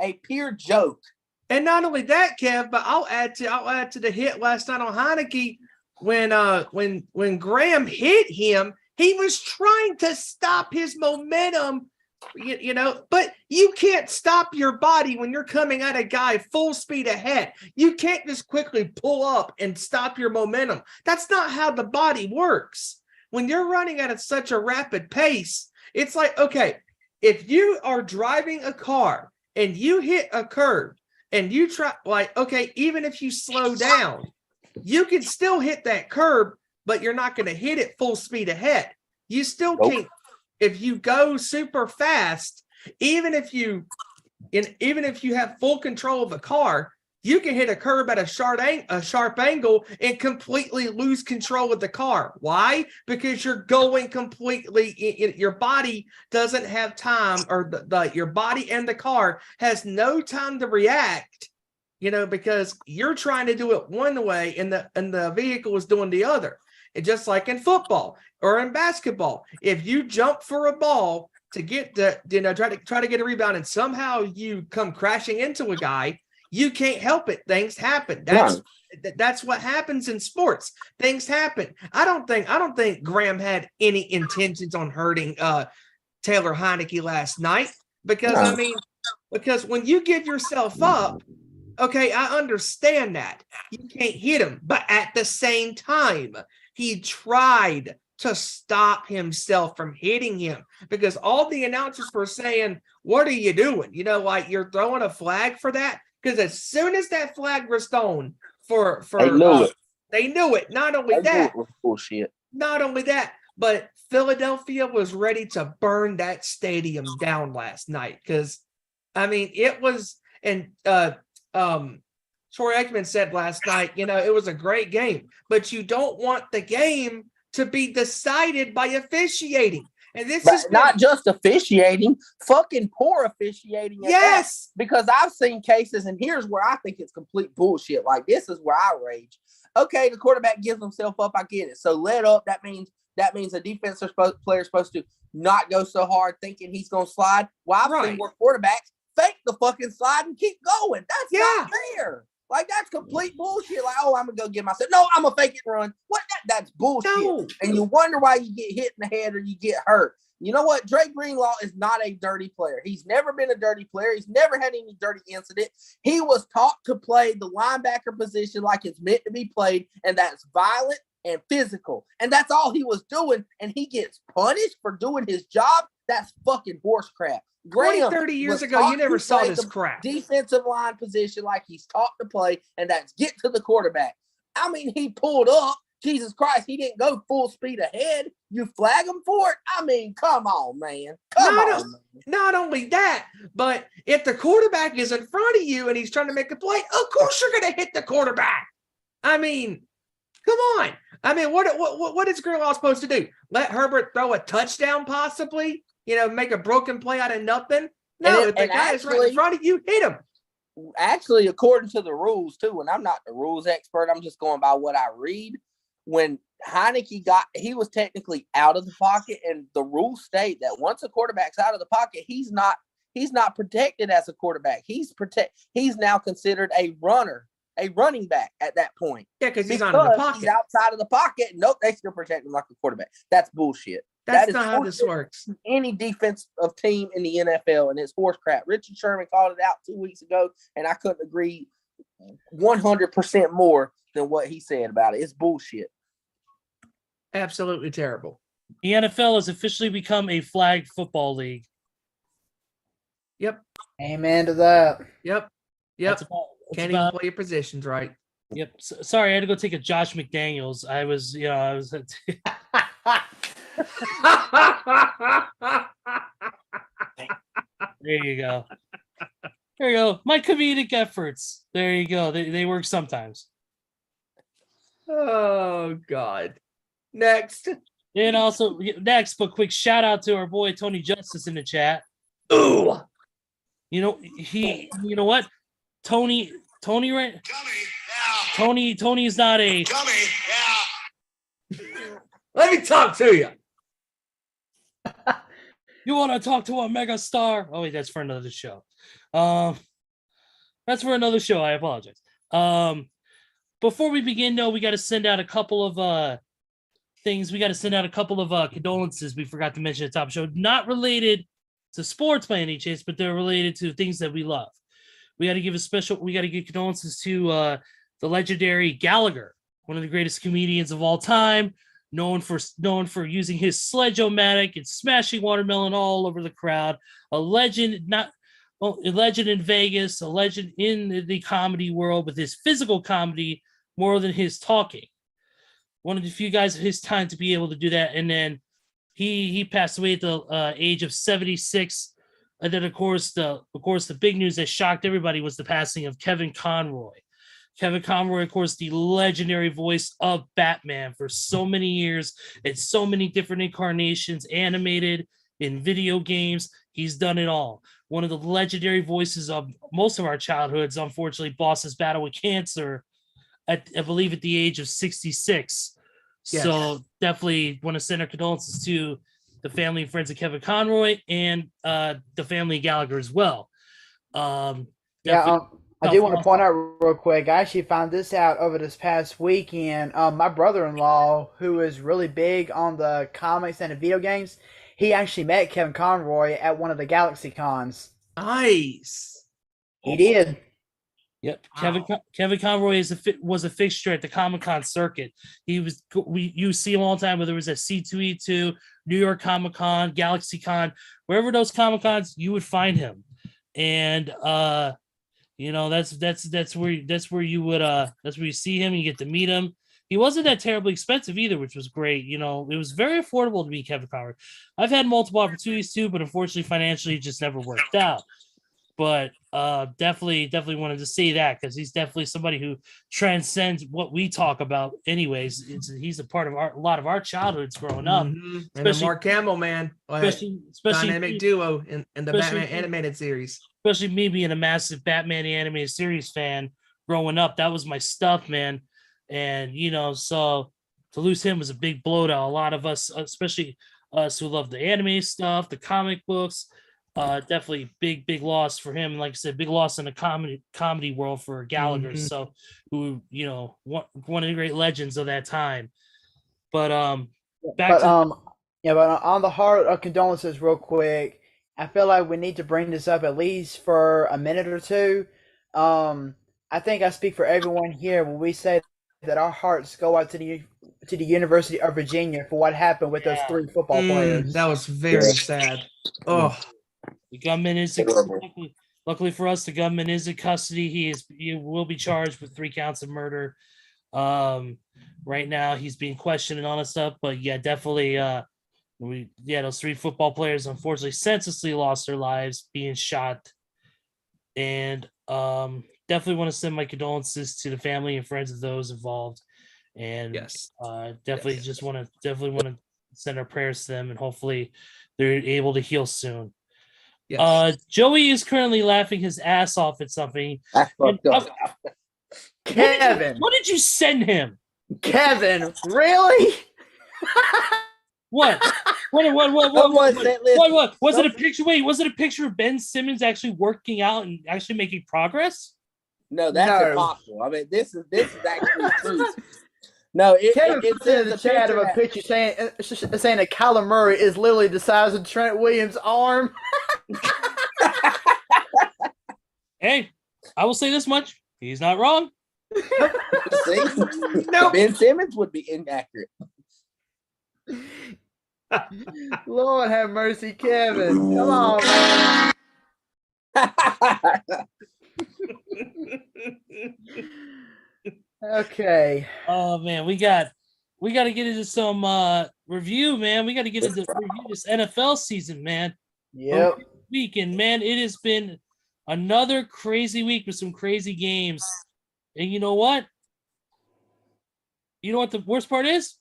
a pure joke. And not only that, Kev, but I'll add to the hit last night on Heineke when Graham hit him, he was trying to stop his momentum, you know, but you can't stop your body when you're coming at a guy full speed ahead. You can't just quickly pull up and stop your momentum. That's not how the body works. When you're running at such a rapid pace, it's like, okay, if you are driving a car and you hit a curve, and you try, like, okay, even if you slow down, you can still hit that curb, but you're not going to hit it full speed ahead. You still can't. If you go super fast, even if you have full control of the car, you can hit a curb at a sharp angle and completely lose control of the car. Why? Because you're going completely. Your body doesn't have time, or your body and the car has no time to react. You know, because you're trying to do it one way, and the vehicle is doing the other. And just like in football or in basketball, if you jump for a ball to get try to get a rebound, and somehow you come crashing into a guy, you can't help it. Things happen. That's what happens in sports. Things happen. I don't think Graham had any intentions on hurting Taylor Heineke last night, because because when you give yourself up, okay, I understand that you can't hit him, but at the same time, he tried to stop himself from hitting him, because all the announcers were saying, "What are you doing? You know, like, you're throwing a flag for that." Because as soon as that flag was thrown for they knew it. Not only that, bullshit. Not only that, but Philadelphia was ready to burn that stadium down last night. Because I mean, it was, and Troy Aikman said last night, you know, it was a great game, but you don't want the game to be decided by officiating. And this is not just officiating, fucking poor officiating. Yes. Because I've seen cases, and here's where I think it's complete bullshit. Like, this is where I rage. Okay, the quarterback gives himself up. I get it. So let up. That means a defensive player is supposed to not go so hard thinking he's going to slide. Well, I've seen where quarterbacks fake the fucking slide and keep going. That's not fair. Like, that's complete bullshit. Like, oh, I'm going to go get myself. No, I'm going to fake it and run. What? That's bullshit. No. And you wonder why you get hit in the head or you get hurt. You know what? Dre Greenlaw is not a dirty player. He's never been a dirty player. He's never had any dirty incident. He was taught to play the linebacker position like it's meant to be played, and that's violent and physical. And that's all he was doing, and he gets punished for doing his job. That's fucking horse crap. 30 years ago, you never saw this crap. Defensive line position like he's taught to play, and that's get to the quarterback. I mean, he pulled up. Jesus Christ, he didn't go full speed ahead. You flag him for it? I mean, come on, man. Not only that, but if the quarterback is in front of you and he's trying to make a play, of course you're going to hit the quarterback. I mean, come on. I mean, what is Greenlaw supposed to do? Let Herbert throw a touchdown possibly? You know, make a broken play out of nothing? No, if the guy is right in front of you, hit him. Actually, according to the rules, too, and I'm not the rules expert, I'm just going by what I read. When Heineke he was technically out of the pocket, and the rules state that once a quarterback's out of the pocket, he's not protected as a quarterback. He's now considered a running back at that point. Yeah, because he's out of the pocket. He's outside of the pocket. Nope, they still protect him like a quarterback. That's bullshit. That's not how this works. Any defensive team in the NFL, and it's horse crap. Richard Sherman called it out 2 weeks ago, and I couldn't agree 100% more than what he said about it. It's bullshit. Absolutely terrible. The NFL has officially become a flag football league. Yep. Amen to that. Yep. Can't even play your positions right. Yep. Sorry, I had to go take a Josh McDaniels. I was. There you go. There you go. My comedic efforts. There you go. They work sometimes. Oh God. Next. And also next, but quick shout out to our boy Tony Justice in the chat. Ooh. You know, you know what? Tony right? Tony is not a Let me talk to you. You want to talk to a mega star? Oh wait, that's for another show. That's for another show. I apologize. Before we begin, though, we got to send out a couple of things. We got to send out a couple of condolences. We forgot to mention at the top of the show, not related to sports by any chance, but they're related to things that we love. We got to give condolences to the legendary Gallagher, one of the greatest comedians of all time, known for using his sledge-o-matic and smashing watermelon all over the crowd. A legend in Vegas, a legend in the comedy world with his physical comedy more than his talking. One of the few guys of his time to be able to do that. And then he passed away at the age of 76. And then of course the big news that shocked everybody was the passing of Kevin Conroy. Kevin Conroy, of course, the legendary voice of Batman for so many years in so many different incarnations, animated, in video games. He's done it all. One of the legendary voices of most of our childhoods, unfortunately, lost his battle with cancer, I believe, at the age of 66. Yes. So definitely want to send our condolences to the family and friends of Kevin Conroy and the family of Gallagher as well. I do want to point out real quick, I actually found this out over this past weekend. My brother-in-law, who is really big on the comics and the video games, he actually met Kevin Conroy at one of the Galaxy Cons. Nice. He did. Yep. Wow. Kevin Conroy was a fixture at the Comic-Con circuit. You see him all the time, whether it was at C2E2, New York Comic-Con, Galaxy Con, wherever those Comic-Cons, you would find him. And you know, that's where you see him and you get to meet him. He wasn't that terribly expensive either, which was great. You know, it was very affordable to meet Kevin Conroy. I've had multiple opportunities too, but unfortunately financially it just never worked out. But definitely wanted to see that because he's definitely somebody who transcends what we talk about anyways. He's a part of a lot of our childhoods growing up. Mm-hmm. And the Mark Hamill, man. Especially dynamic duo in the Batman animated series. Especially me being a massive Batman animated series fan growing up. That was my stuff, man. And, you know, so to lose him was a big blow to a lot of us, especially us who love the anime stuff, the comic books. Definitely big loss for him. Like I said, big loss in the comedy world for Gallagher. Mm-hmm. So who, you know, one of the great legends of that time. But on the heart of condolences real quick, I feel like we need to bring this up at least for a minute or two. I think I speak for everyone here when we say that our hearts go out to the University of Virginia for what happened with those 3 football players. That was very sad. Oh, the gunman is luckily for us, the gunman is in custody. He will be charged with 3 counts of murder. Right now he's being questioned and all that stuff, but yeah, definitely those 3 football players unfortunately senselessly lost their lives being shot. And definitely want to send my condolences to the family and friends of those involved. And definitely want to send our prayers to them, and hopefully they're able to heal soon. Yes. Joey is currently laughing his ass off at something. Kevin, what did you send him? Kevin, really? What? What? Was it a picture? Wait, was it a picture of Ben Simmons actually working out and actually making progress? No, that's impossible. I mean, this is actually true. No, it's in the chat of a picture saying that Kyler Murray is literally the size of Trent Williams' arm. Hey, I will say this much: he's not wrong. See? No, Ben Simmons would be inaccurate. Lord have mercy, Kevin. Come on, man. Okay. Oh man, we got to get into some review, man. We got to get into review this NFL season, man. Yep. Weekend, man. It has been Another crazy week with some crazy games. And you know what? You know what the worst part is?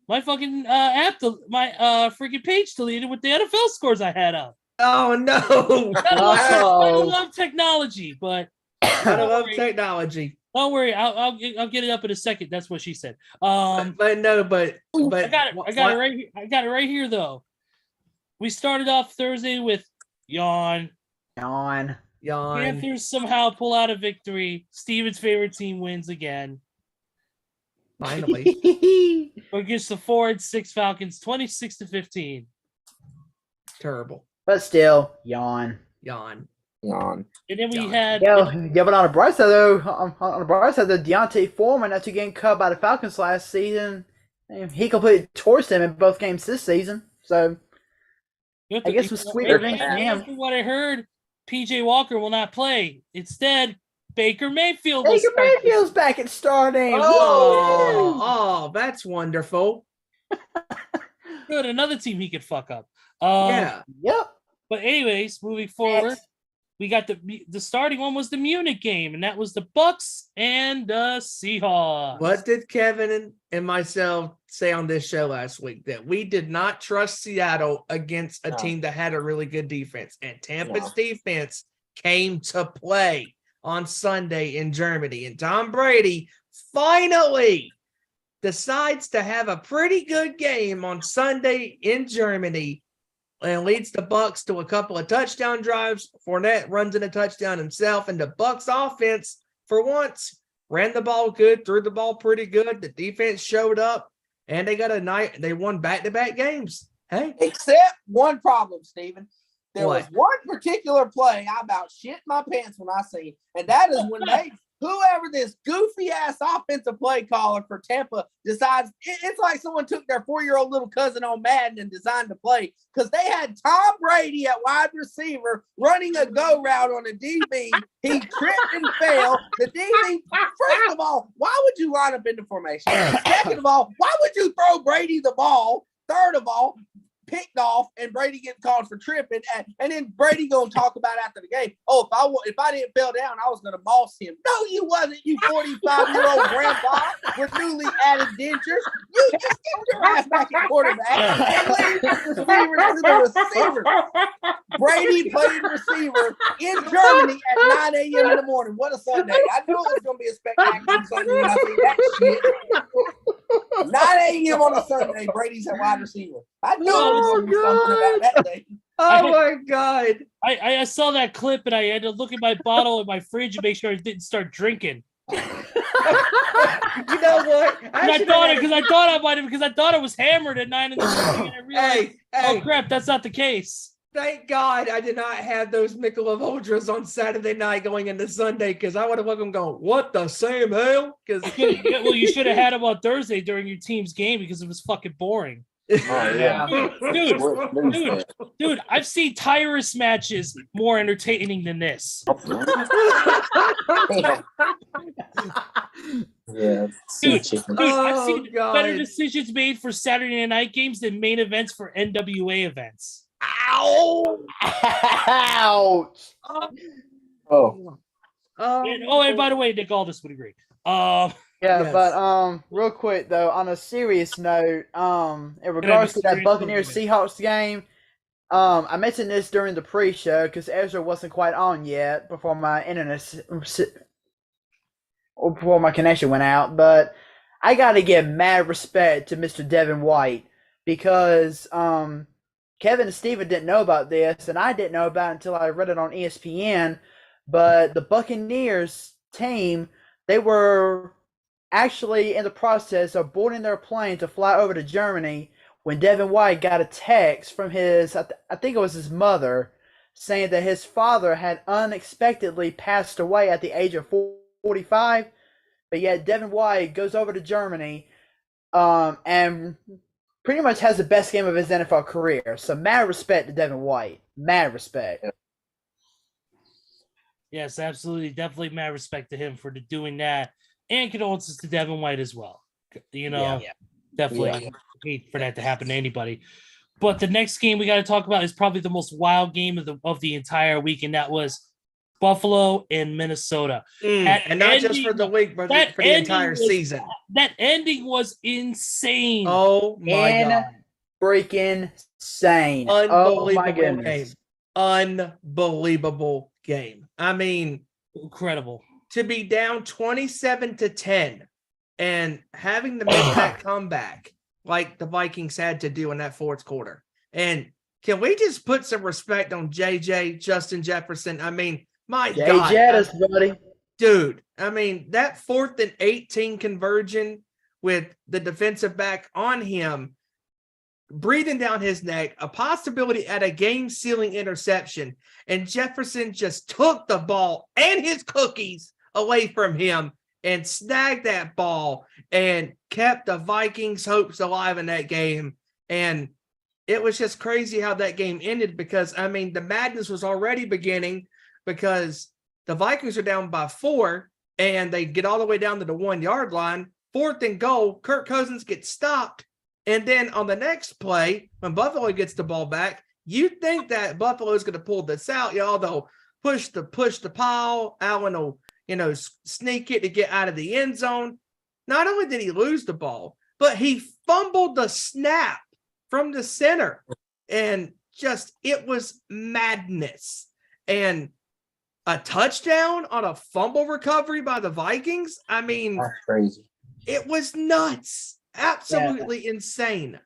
My fucking my freaking page deleted with the NFL scores I had up. Oh no! I love technology, but I love technology. don't worry, I'll get it up in a second. That's what she said. But I got it right here. I got it right here though. We started off Thursday with yawn. Panthers somehow pull out a victory. Steven's favorite team wins again. Finally. Against the 4-6 Falcons, 26-15. Terrible. But still, yawn. Yawn. And then we had But on the bright side though, Deontay Foreman, after getting cut by the Falcons last season, he completely torched them in both games this season. So I guess it was sweeter than him. From what I heard, PJ Walker will not play. Instead, Baker Mayfield's back at starting. Oh, that's wonderful. Good, another team he could fuck up. Yeah. Yep. But anyways, moving forward, we got the starting one was the Munich game, and that was the Bucks and the Seahawks. What did Kevin and myself say on this show last week? That we did not trust Seattle against a team that had a really good defense, and Tampa's defense came to play on Sunday in Germany, and Tom Brady finally decides to have a pretty good game on Sunday in Germany and leads the Bucks to a couple of touchdown drives. Fournette runs in a touchdown himself, and the Bucks offense, for once, ran the ball good, threw the ball pretty good. The defense showed up, and they won back-to-back games. Hey, except one problem, Steven. There What? was one particular play I about shit my pants when I seen, and that is when whoever this goofy ass offensive play caller for Tampa decides, it's like someone took their 4-year-old little cousin on Madden and designed the play, because they had Tom Brady at wide receiver running a go route on a DB. He tripped and fell. The DB, first of all, why would you line up in the formation? Second of all, why would you throw Brady the ball? Third of all, picked off and Brady getting called for tripping, and then Brady gonna talk about after the game, if I didn't fell down, I was gonna boss him. No, you wasn't, you 45-year-old grandpa with newly added dentures. You just get your ass back at quarterback and leave the receiver to the receiver. Brady played receiver in Germany at 9 a.m. in the morning. What a Sunday. I knew it was gonna be a spectacular Sunday when I see that shit. 9 a.m. on a Sunday, Brady's at wide receiver. I knew something about that day. my God. I saw that clip, and I had to look at my bottle in my fridge and make sure I didn't start drinking. You know what? I thought I was hammered at 9 in the morning, and I realized, oh crap, that's not the case. Thank God I did not have those Michelob Ultras on Saturday night going into Sunday, because I would have welcomed going, what the same hell? Because well, you should have had them on Thursday during your team's game because it was fucking boring. Dude, I've seen Tyrus matches more entertaining than this. Dude, I've seen better decisions made for Saturday night games than main events for NWA events. Ow! Ouch! And by the way, Nick Aldis would agree. But real quick though, on a serious note, in regards to that Buccaneers Seahawks game, I mentioned this during the pre-show because Ezra wasn't quite on yet before my connection went out. But I got to give mad respect to Mr. Devin White, because Kevin and Steven didn't know about this, and I didn't know about it until I read it on ESPN. But the Buccaneers team, they were actually in the process of boarding their plane to fly over to Germany when Devin White got a text from his, I think it was his mother, saying that his father had unexpectedly passed away at the age of 45. But yet Devin White goes over to Germany and pretty much has the best game of his NFL career. So mad respect to Devin White. Mad respect. Yes, absolutely. Definitely mad respect to him for doing that. And condolences to Devin White as well. Definitely. I hate for that to happen to anybody. But the next game we got to talk about is probably the most wild game of the entire week, and that was Buffalo and Minnesota. And not just for the week, but for the entire season. That ending was insane. Oh my God. Freaking insane. Unbelievable Oh my goodness. game. Unbelievable game. I mean, incredible. To be down 27-10 and having to make that comeback like the Vikings had to do in that fourth quarter. And can we just put some respect on JJ, Justin Jefferson? I mean, my God. JJ, buddy. Dude, I mean, that 4th and 18 conversion with the defensive back on him, breathing down his neck, a possibility at a game-sealing interception, and Jefferson just took the ball and his cookies away from him and snagged that ball and kept the Vikings' hopes alive in that game. And it was just crazy how that game ended because, I mean, the madness was already beginning because the Vikings are down by 4 and they get all the way down to the 1-yard line. 4th and goal, Kirk Cousins gets stopped. And then on the next play, when Buffalo gets the ball back, you think that Buffalo is going to pull this out. Y'all, they'll push the pile. Allen will, sneak it to get out of the end zone. Not only did he lose the ball, but he fumbled the snap from the center. And it was madness. And a touchdown on a fumble recovery by the Vikings. I mean, that's crazy. It was nuts. Absolutely insane.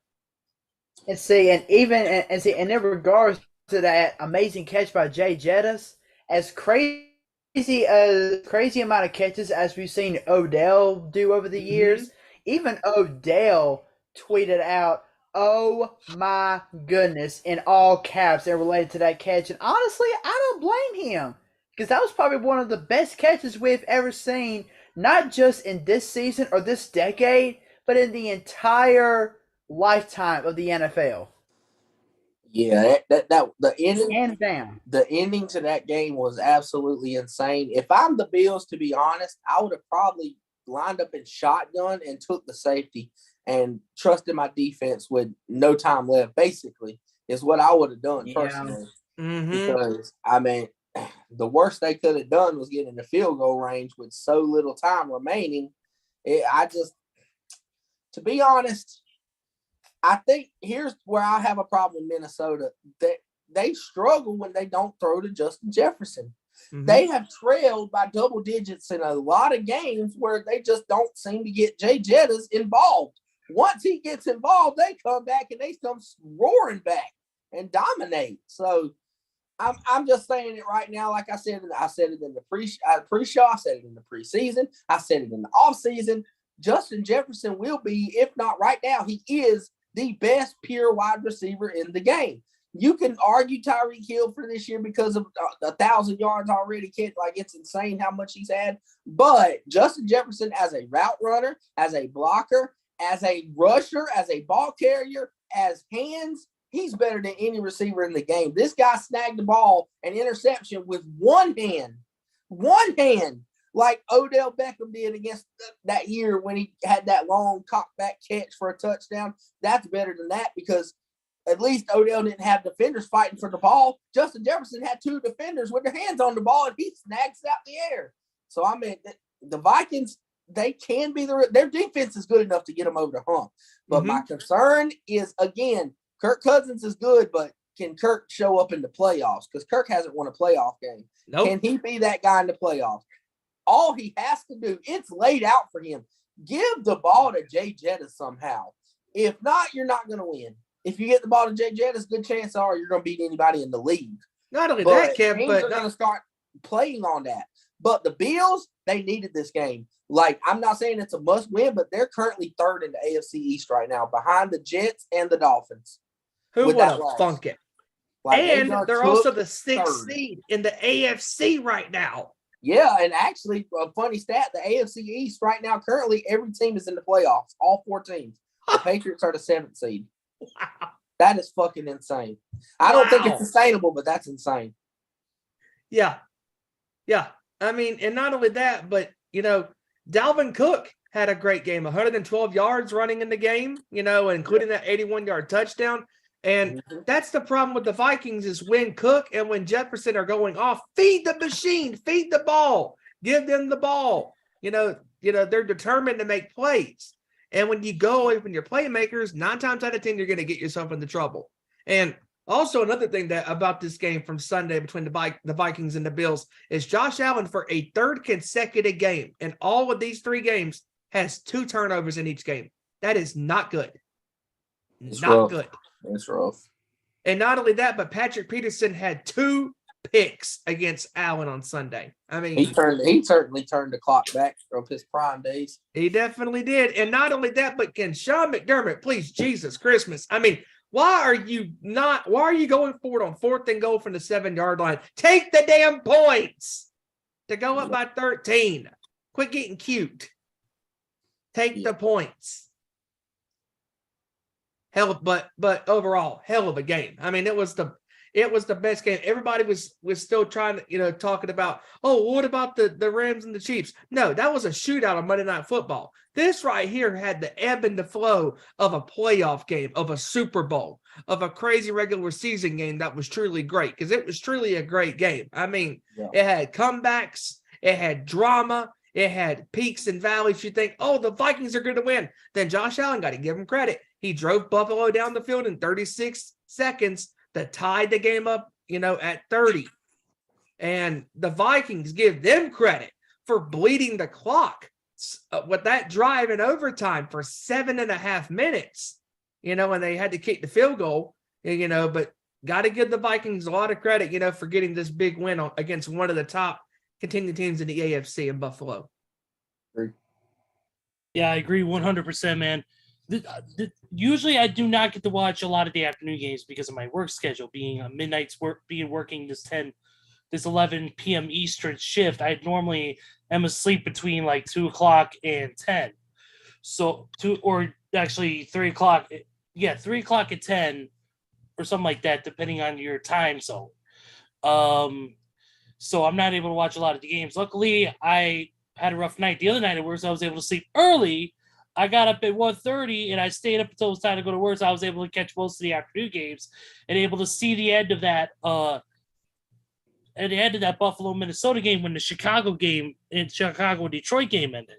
And see, and in regards to that amazing catch by Jay Jettis, as crazy amount of catches as we've seen Odell do over the years, even Odell tweeted out, "Oh my goodness," in all caps and related to that catch. And honestly, I don't blame him because that was probably one of the best catches we've ever seen, not just in this season or this decade, but in the entire lifetime of the NFL. Yeah, the ending, hands down. The ending to that game was absolutely insane. If I'm the Bills, to be honest, I would have probably lined up in shotgun and took the safety and trusted my defense with no time left. Basically, is what I would have done personally. Because I mean, the worst they could have done was get in the field goal range with so little time remaining. To be honest, I think here's where I have a problem with Minnesota. They struggle when they don't throw to Justin Jefferson. They have trailed by double digits in a lot of games where they just don't seem to get Jay Jettis involved. Once he gets involved, they come back and they come roaring back and dominate. So I'm just saying it right now. Like I said it in the pre-show. I said it in the preseason. I said it in the offseason. Justin Jefferson will be, if not right now, he is the best pure wide receiver in the game. You can argue Tyreek Hill for this year because of 1,000 yards already. It's insane how much he's had. But Justin Jefferson as a route runner, as a blocker, as a rusher, as a ball carrier, as hands, he's better than any receiver in the game. This guy snagged the ball, an interception with one hand, like Odell Beckham did against that year when he had that long cockback catch for a touchdown. That's better than that because at least Odell didn't have defenders fighting for the ball. Justin Jefferson had 2 defenders with their hands on the ball, and he snags it out the air. So, I mean, the Vikings, they can be their defense is good enough to get them over the hump. But my concern is, again, Kirk Cousins is good, but can Kirk show up in the playoffs? Because Kirk hasn't won a playoff game. Nope. Can he be that guy in the playoffs? All he has to do, it's laid out for him. Give the ball to Jay Jettis somehow. If not, you're not going to win. If you get the ball to Jay Jettis, good chance you're going to beat anybody in the league. Not only that, Kev, but they're going to start playing on that. But the Bills, they needed this game. I'm not saying it's a must win, but they're currently 3rd in the AFC East right now, behind the Jets and the Dolphins. Who would have thunk it? And they're also the 6th seed in the AFC right now. Yeah, and actually, a funny stat, the AFC East right now, currently, every team is in the playoffs, all 4 teams. The Patriots are the 7th seed. Wow. That is fucking insane. I don't think it's sustainable, but that's insane. Yeah. I mean, and not only that, but, Dalvin Cook had a great game, 112 yards running in the game, including that 81-yard touchdown. And that's the problem with the Vikings is when Cook and when Jefferson are going off, feed the machine, feed the ball, give them the ball. They're determined to make plays. And when you go away from your playmakers, 9 times out of 10, you're going to get yourself into trouble. And also another thing that about this game from Sunday between the Vikings and the Bills is Josh Allen for a third consecutive game in all of these 3 games has 2 turnovers in each game. That is not good. It's not rough. good. It's rough. And not only that, but Patrick Peterson had 2 picks against Allen on Sunday. I mean, he certainly turned the clock back from his prime days. He definitely did. And not only that, but can Sean McDermott, please, Jesus Christmas. I mean, why are you going forward on 4th and goal from the 7-yard line? Take the damn points to go up by 13. Quit getting cute. Take the points. But overall, hell of a game. I mean, it was the best game. Everybody was still trying to, talking about, what about the Rams and the Chiefs? No, that was a shootout on Monday Night Football. This right here had the ebb and the flow of a playoff game, of a Super Bowl, of a crazy regular season game that was truly great because it was truly a great game. I mean, It had comebacks, it had drama, it had peaks and valleys. You think, the Vikings are going to win. Then Josh Allen, got to give him credit. He drove Buffalo down the field in 36 seconds that tied the game up, at 30. And the Vikings give them credit for bleeding the clock with that drive in overtime for 7.5 minutes, and they had to kick the field goal, but got to give the Vikings a lot of credit, for getting this big win against one of the top contending teams in the AFC in Buffalo. Yeah, I agree 100%, man. Usually I do not get to watch a lot of the afternoon games because of my work schedule being a midnight's work, working this 11 p.m. Eastern shift. I normally am asleep between like 2 o'clock and 10. So 3 o'clock. Yeah, 3 o'clock and 10 or something like that, depending on your time zone. So I'm not able to watch a lot of the games. Luckily, I had a rough night the other night at work, so I was able to sleep early. I got up at 1:30 and I stayed up until it was time to go to work. So I was able to catch most of the afternoon games and able to see the end of that Buffalo Minnesota game when the Chicago Detroit game ended.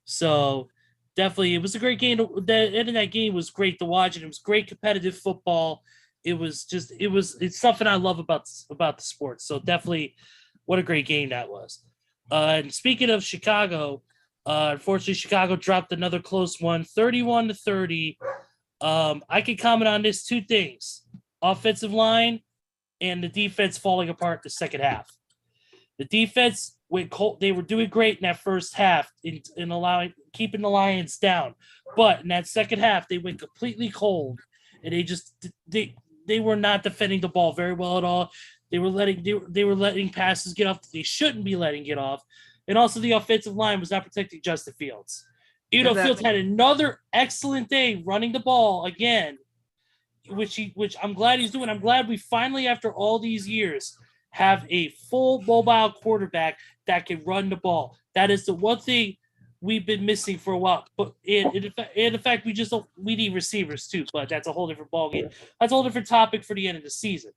So definitely it was a great game. The end of that game was great to watch, and it was great competitive football. It's something I love about the sport. So definitely what a great game that was. And speaking of Chicago, unfortunately, Chicago dropped another close one, 31-30. I can comment on this 2 things: offensive line and the defense falling apart the second half. The defense went cold. They were doing great in that first half in keeping the Lions down, but in that second half they went completely cold, and they were not defending the ball very well at all. They were letting passes get off that they shouldn't be letting get off. And also the offensive line was not protecting Justin Fields. Fields had another excellent day running the ball again, which I'm glad he's doing. I'm glad we finally, after all these years, have a full mobile quarterback that can run the ball. That is the one thing we've been missing for a while. But in fact, we need receivers too. But that's a whole different ballgame. That's a whole different topic for the end of the season.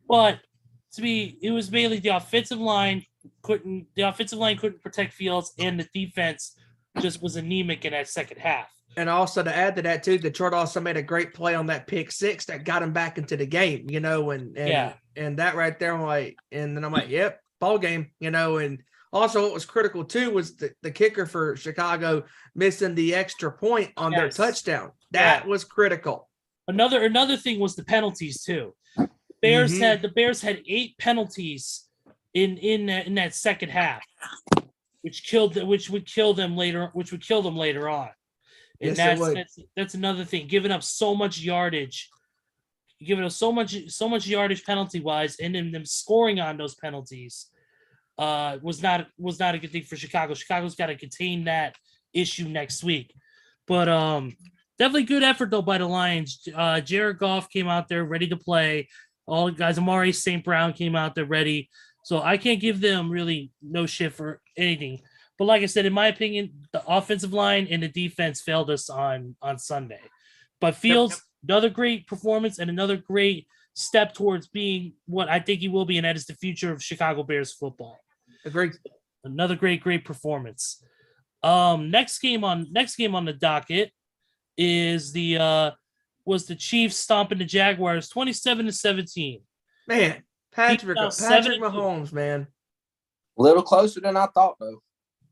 But to me, it was mainly the offensive line couldn't protect Fields, and the defense just was anemic in that second half. And also to add to that too, Detroit also made a great play on that pick 6 that got him back into the game, and that right there, and then I'm like, yep, ball game, and also what was critical too was the kicker for Chicago missing the extra point on their touchdown. That was critical. Another thing was the penalties too. The Bears had 8 penalties in that second half, which would kill them later on. And that's another thing, giving up so much yardage penalty wise, and then them scoring on those penalties was not a good thing for Chicago. Chicago's got to contain that issue next week. But definitely good effort though by the Lions. Jared Goff came out there ready to play. All the guys, Amari St. Brown came out there ready. So I can't give them really no shit for anything. But like I said, in my opinion, the offensive line and the defense failed us on Sunday. But Fields another great performance and another great step towards being what I think he will be, and that is the future of Chicago Bears football. Agreed. Another great performance. Next game on the docket is the Chiefs stomping the Jaguars 27-17. Man, Patrick Patrick Mahomes, man. A little closer than I thought, though.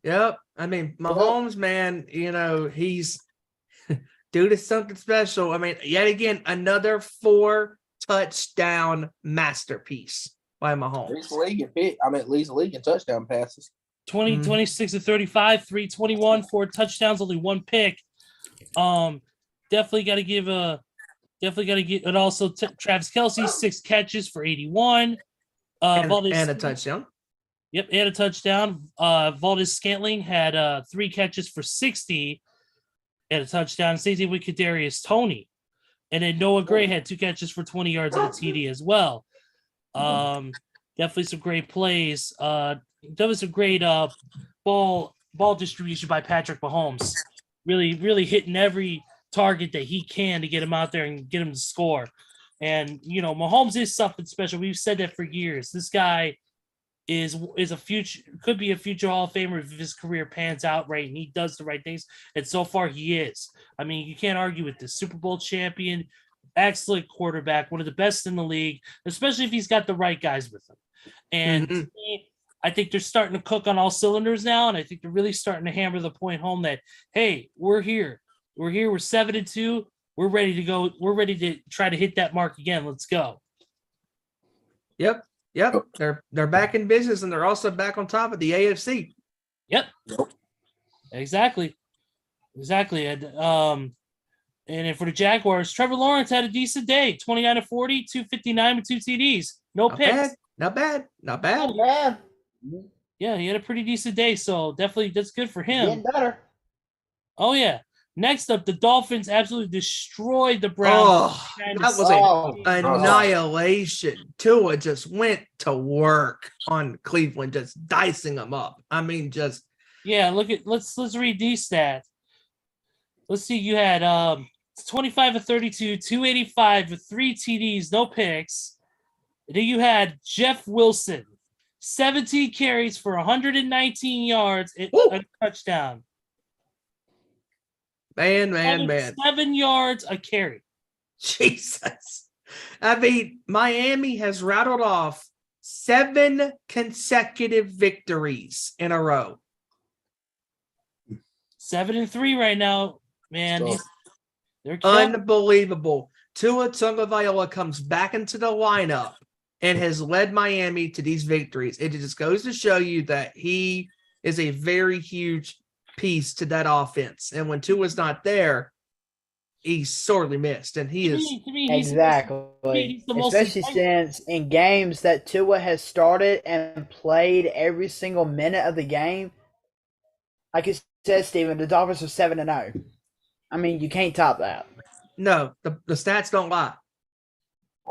Yep. I mean, Mahomes, man, he's dude is something special. I mean, yet again, another 4-touchdown masterpiece by Mahomes. Leads the league in touchdown passes. 26-35, 321, 4 touchdowns, only 1 pick. Definitely got to give and also Travis Kelce 6 catches for 81. And a touchdown. Yep, and a touchdown. Valdez-Scantling had 3 catches for 60 and a touchdown. Same thing with Kadarius Toney. And then Noah Gray had 2 catches for 20 yards and a TD as well. Definitely some great plays. Definitely some great ball distribution by Patrick Mahomes. Really hitting every target that he can to get him out there and get him to score. And Mahomes is something special. We've said that for years. This guy is a could be a future Hall of Famer if his career pans out right and he does the right things. And so far he is. I mean, you can't argue with this. Super Bowl champion, excellent quarterback, one of the best in the league, especially if he's got the right guys with him. And to me, I think they're starting to cook on all cylinders now, and I think they're really starting to hammer the point home that, hey, we're here. We're 7-2. We're ready to go. We're ready to try to hit that mark again. Let's go. Yep. They're back in business, and they're also back on top of the AFC. Yep. Exactly. And then for the Jaguars, Trevor Lawrence had a decent day. 29-40, 259 with 2 TDs. No picks. Not bad. Yeah, he had a pretty decent day, so definitely that's good for him. Getting better. Oh, yeah. Next up, the Dolphins absolutely destroyed the Browns. That was an annihilation. Tua just went to work on Cleveland, just dicing them up. I mean, just let's read these stats. Let's see. You had 25 of 32, 285 with 3 TDs, no picks. And then you had Jeff Wilson, 17 carries for 119 yards and a touchdown. Man. 7 yards a carry. Jesus. I mean, Miami has rattled off 7 consecutive victories in a row. 7-3 right now, man. They're unbelievable. Tua Tagovailoa comes back into the lineup and has led Miami to these victories. It just goes to show you that he is a very huge piece to that offense. And when Tua's not there, he's sorely missed. And he is exactly, especially since in games that Tua has started and played every single minute of the game. Like it says, Steven, the Dolphins are 7-0. I mean, you can't top that. No, the stats don't lie.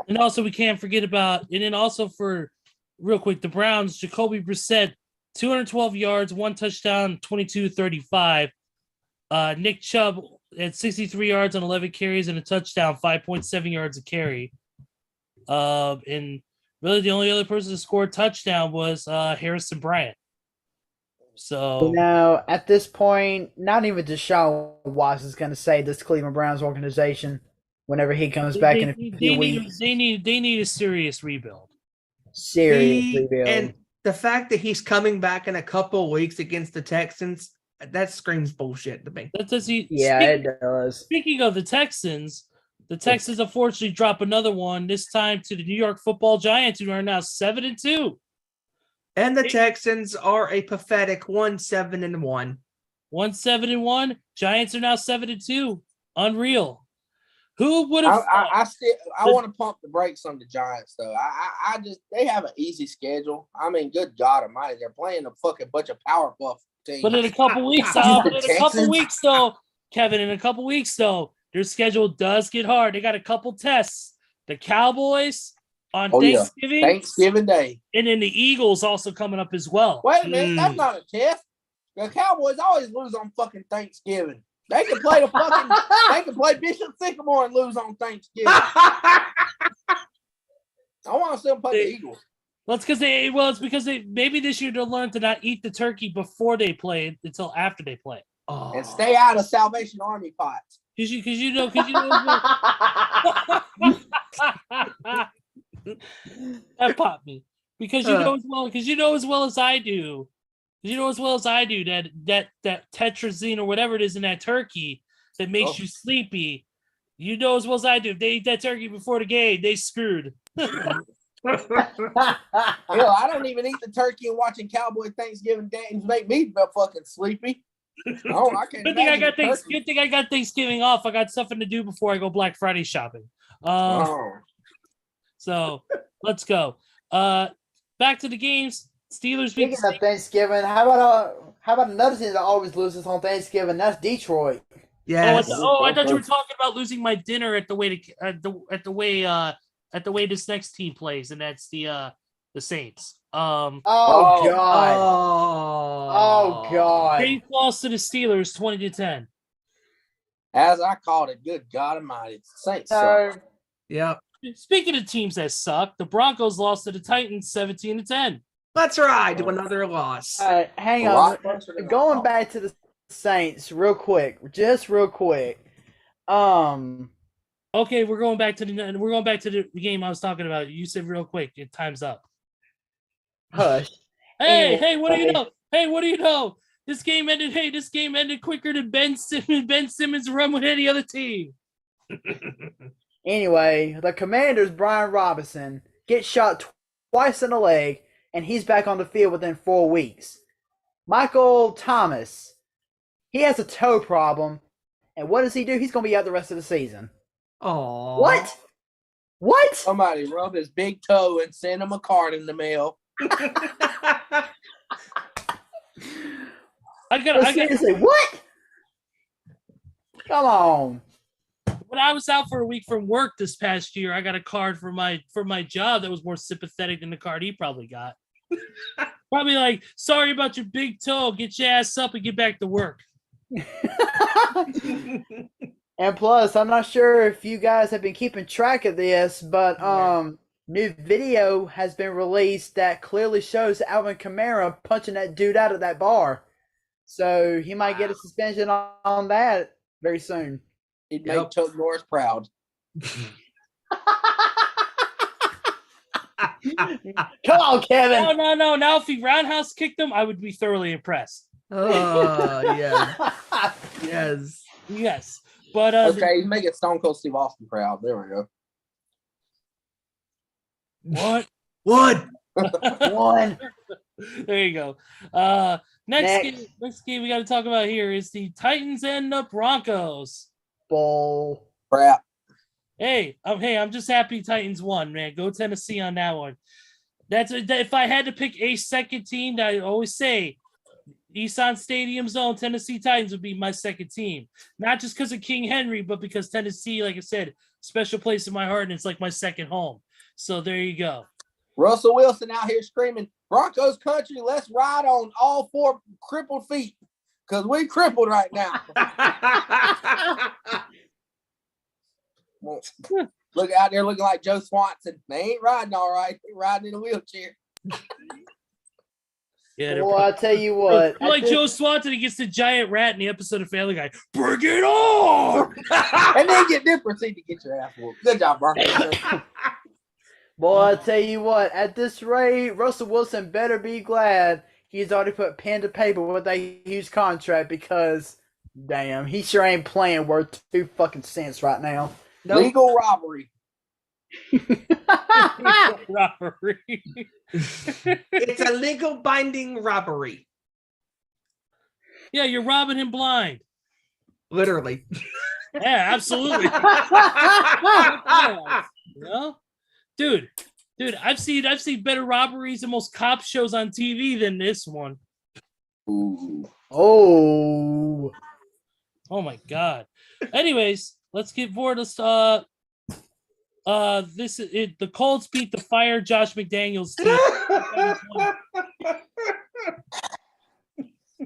And also, we can't forget about, and then also for real quick, the Browns, Jacoby Brissett, 212 yards, 1 touchdown, 22-35. Nick Chubb at 63 yards on 11 carries and a touchdown, 5.7 yards a carry. And really the only other person to score a touchdown was Harrison Bryant. So now at this point, not even Deshaun Watson is going to save this Cleveland Browns organization whenever he comes back in a few weeks. They need a serious rebuild. And the fact that he's coming back in a couple of weeks against the Texans, that screams bullshit to me. It does. Speaking of the Texans unfortunately drop another one, this time to the New York Football Giants, who are now 7-2. And the Texans are a pathetic 1-7-1. 1-7-1. Giants are now 7-2. Unreal. Who would have? I want to pump the brakes on the Giants though. They have an easy schedule. I mean, good God Almighty, they're playing a fucking bunch of Powerpuff teams. But in a couple weeks, Kevin, in a couple weeks though, their schedule does get hard. They got a couple tests. The Cowboys on Thanksgiving Day, and then the Eagles also coming up as well. Wait a minute, that's not a test. The Cowboys always lose on fucking Thanksgiving. They can play they can play Bishop Sycamore and lose on Thanksgiving. I want to see them play the Eagles. Well, it's because they maybe this year they'll learn to not eat the turkey before they play it until after they play. Oh. And stay out of Salvation Army pots. Because you know that popped me. Because you know as well as I do. That tetrazine or whatever it is in that turkey that makes you sleepy. You know as well as I do. If they eat that turkey before the game, they screwed. Hell, I don't even eat the turkey and watching Cowboy Thanksgiving games make me fucking sleepy. Oh, I can't. Good thing I got Thanksgiving off. I got something to do before I go Black Friday shopping. So let's go. Back to the games. Steelers. Speaking of Thanksgiving, how about another team that always loses on Thanksgiving? That's Detroit. Yes. I thought you were talking about losing my dinner at the way this next team plays, and that's the Saints. God. Oh God. Saints lost to the Steelers 20-10. As I called it, good God Almighty, Saints. Yep. Speaking of teams that suck, the Broncos lost to the Titans 17-10. That's right. Another loss. All right, hang on. Going back to the Saints, real quick. Okay, we're going back to the game I was talking about. You said real quick. Your time's up. Hush. Hey, what do you know? Hey, what do you know? This game ended quicker than Ben Simmons run with any other team. Anyway, the Commanders' Brian Robinson gets shot twice in the leg, and he's back on the field within 4 weeks. Michael Thomas, he has a toe problem, and what does he do? He's going to be out the rest of the season. Oh. What? Somebody rub his big toe and send him a card in the mail. Seriously, what? Come on. When I was out for a week from work this past year, I got a card for my job that was more sympathetic than the card he probably got. Probably like, sorry about your big toe. Get your ass up and get back to work. And plus, I'm not sure if you guys have been keeping track of this, but new video has been released that clearly shows Alvin Kamara punching that dude out of that bar. So he might get a suspension on that very soon. He'd make Chuck Norris proud. Come on, Kevin. No. Now, if he roundhouse kicked him, I would be thoroughly impressed. Oh, yeah. Yes. But okay, he's making Stone Cold Steve Austin proud. There we go. What? One. There you go. Next game we got to talk about here is the Titans and the Broncos. Bull crap. Hey, I'm just happy Titans won, man. Go Tennessee on that one. If I had to pick a second team, I always say Nissan Stadium Zone, Tennessee Titans would be my second team. Not just because of King Henry, but because Tennessee, like I said, special place in my heart, and it's like my second home. So there you go. Russell Wilson out here screaming, Broncos country, let's ride on all 4 crippled feet. Because we crippled right now. Look out there looking like Joe Swanson. They ain't riding all right. They riding in a wheelchair. Yeah, well, I'll tell you what. Like Joe Swanson against the giant rat in the episode of Family Guy. Bring it on! And then get different so you can get your ass whooped. Good job, Broncos. Boy, I'll tell you what. At this rate, Russell Wilson better be glad he's already put pen to paper with that huge contract because, damn, he sure ain't playing worth 2 fucking cents right now. Nope. Legal robbery. Robbery. It's a legal binding robbery. Yeah, you're robbing him blind. Literally. Yeah, absolutely. You know? Dude, I've seen better robberies and most cop shows on TV than this one. Ooh. Oh my God. Anyways, let's get forward. The Colts beat the fired Josh McDaniels team.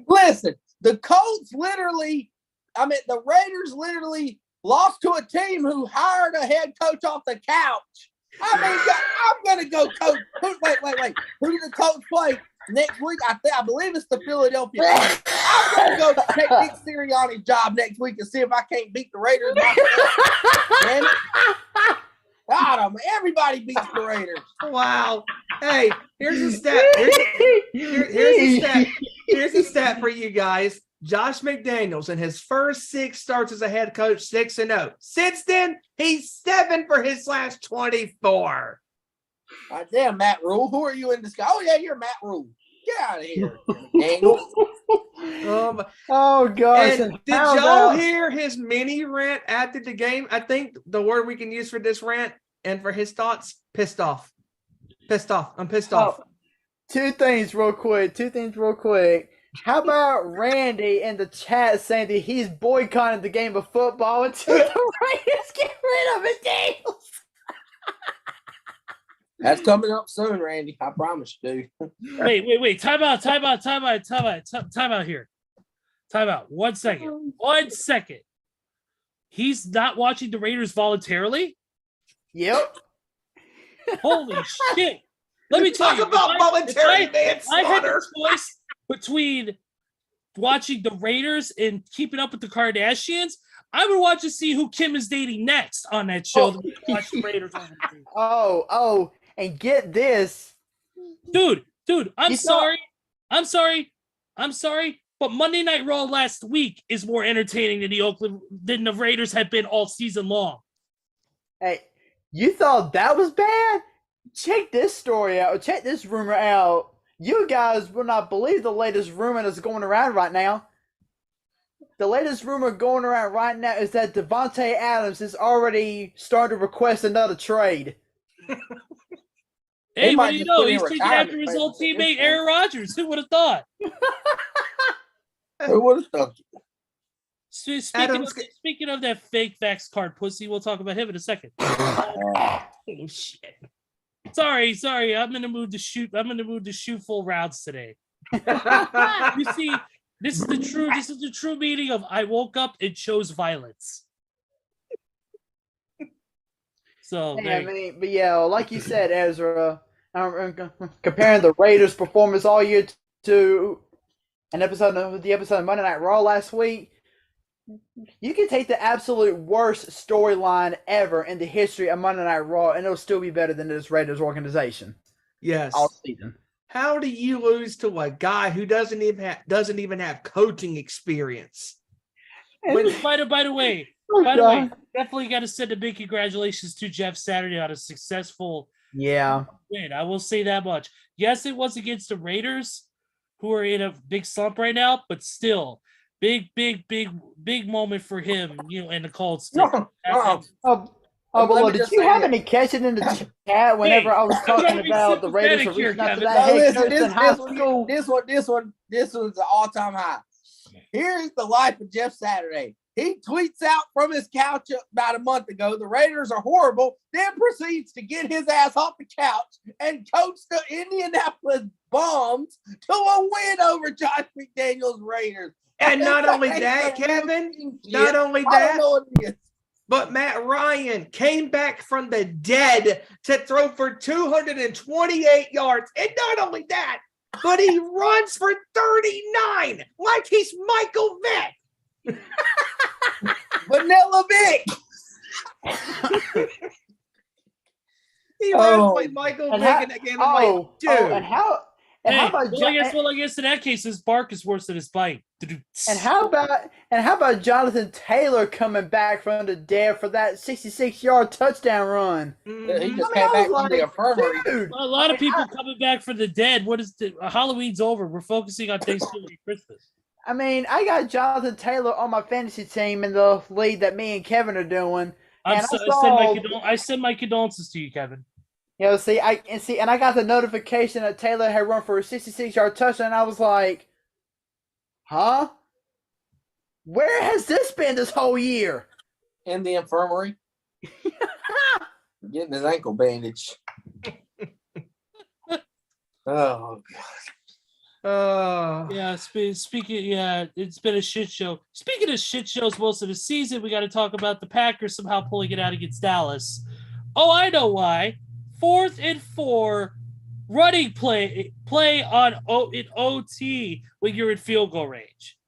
Listen, the Colts literally I mean, the Raiders literally lost to a team who hired a head coach off the couch. I mean, I'm going to go coach. Wait. Who do the Colts play next week? I believe it's the Philadelphia team. I'm going to go take Nick Sirianni's job next week and see if I can't beat the Raiders. Man, God, everybody beats the Raiders. Wow. Hey, here's a stat. Here's a stat for you guys. Josh McDaniels in his first 6 starts as a head coach, 6-0. Since then, he's 7 for his last 24. God damn, Matt Rule. Who are you in this guy? Oh, yeah, you're Matt Rule. Get out of here, McDaniels. Oh, gosh. And did y'all hear his mini rant after the game? I think the word we can use for this rant and for his thoughts, pissed off. Pissed off. I'm pissed off. Two things real quick. How about Randy in the chat saying that he's boycotting the game of football until the Raiders get rid of McDaniels? That's coming up soon, Randy. I promise you, dude. Wait. Time out here. Time out. 1 second. 1 second. He's not watching the Raiders voluntarily? Yep. Holy shit. Let me tell you. About voluntary I had the choice between watching the Raiders and keeping up with the Kardashians. I would watch to see who Kim is dating next on that show. Watch the Raiders on the team. Oh, and get this. Dude, I'm sorry, but Monday Night Raw last week is more entertaining than the Raiders have been all season long. Hey, you thought that was bad? Check this story out. Check this rumor out. You guys will not believe the latest rumor that's going around right now. The latest rumor going around right now is that Devontae Adams is already starting to request another trade. Hey, what do you know? He's taking after his old teammate Aaron Rodgers. Who would have thought? Who would have thought? Speaking of that fake fax card pussy, we'll talk about him in a second. Oh shit! Sorry. I'm in the mood to shoot. Full rounds today. You see, this is the true meaning of I woke up and chose violence. So, but yeah, like you said, Ezra, comparing the Raiders' performance all year to the episode of Monday Night Raw last week, you can take the absolute worst storyline ever in the history of Monday Night Raw, and it'll still be better than this Raiders organization. Yes. All season. How do you lose to a guy who doesn't even have coaching experience? By the way, definitely got to send a big congratulations to Jeff Saturday on a successful win. I will say that much. Yes, it was against the Raiders, who are in a big slump right now, but still, big moment for him, and the Colts. Did you have any catches in the chat whenever I was talking about the Raiders reaching out to that head coach in high school? This one's an all-time high. Here's the life of Jeff Saturday. He tweets out from his couch about a month ago, the Raiders are horrible, then proceeds to get his ass off the couch and coach the Indianapolis Bombs to a win over Josh McDaniels' Raiders. And not only that, Kevin, but Matt Ryan came back from the dead to throw for 228 yards. And not only that, but he runs for 39 like he's Michael Vick. Vanilla Vick. He runs like Michael Vick in that game. I'm like, dude. I guess in that case, his bark is worse than his bite. And how about Jonathan Taylor coming back from the dead for that 66-yard touchdown run? He just came back from the infirmary. Dude, a lot of people coming back from the dead. Halloween's over. We're focusing on Thanksgiving and Christmas. I mean, I got Jonathan Taylor on my fantasy team in the league that me and Kevin are doing. I send my condolences to you, Kevin. And I got the notification that Taylor had run for a 66-yard touchdown, and I was like, huh? Where has this been this whole year? In the infirmary. Getting his ankle bandage. Oh, God. Yeah, speaking. Yeah, it's been a shit show. Speaking of shit shows, most of the season, we got to talk about the Packers somehow pulling it out against Dallas. Oh, I know why. 4th and 4, running play on in OT when you're in field goal range.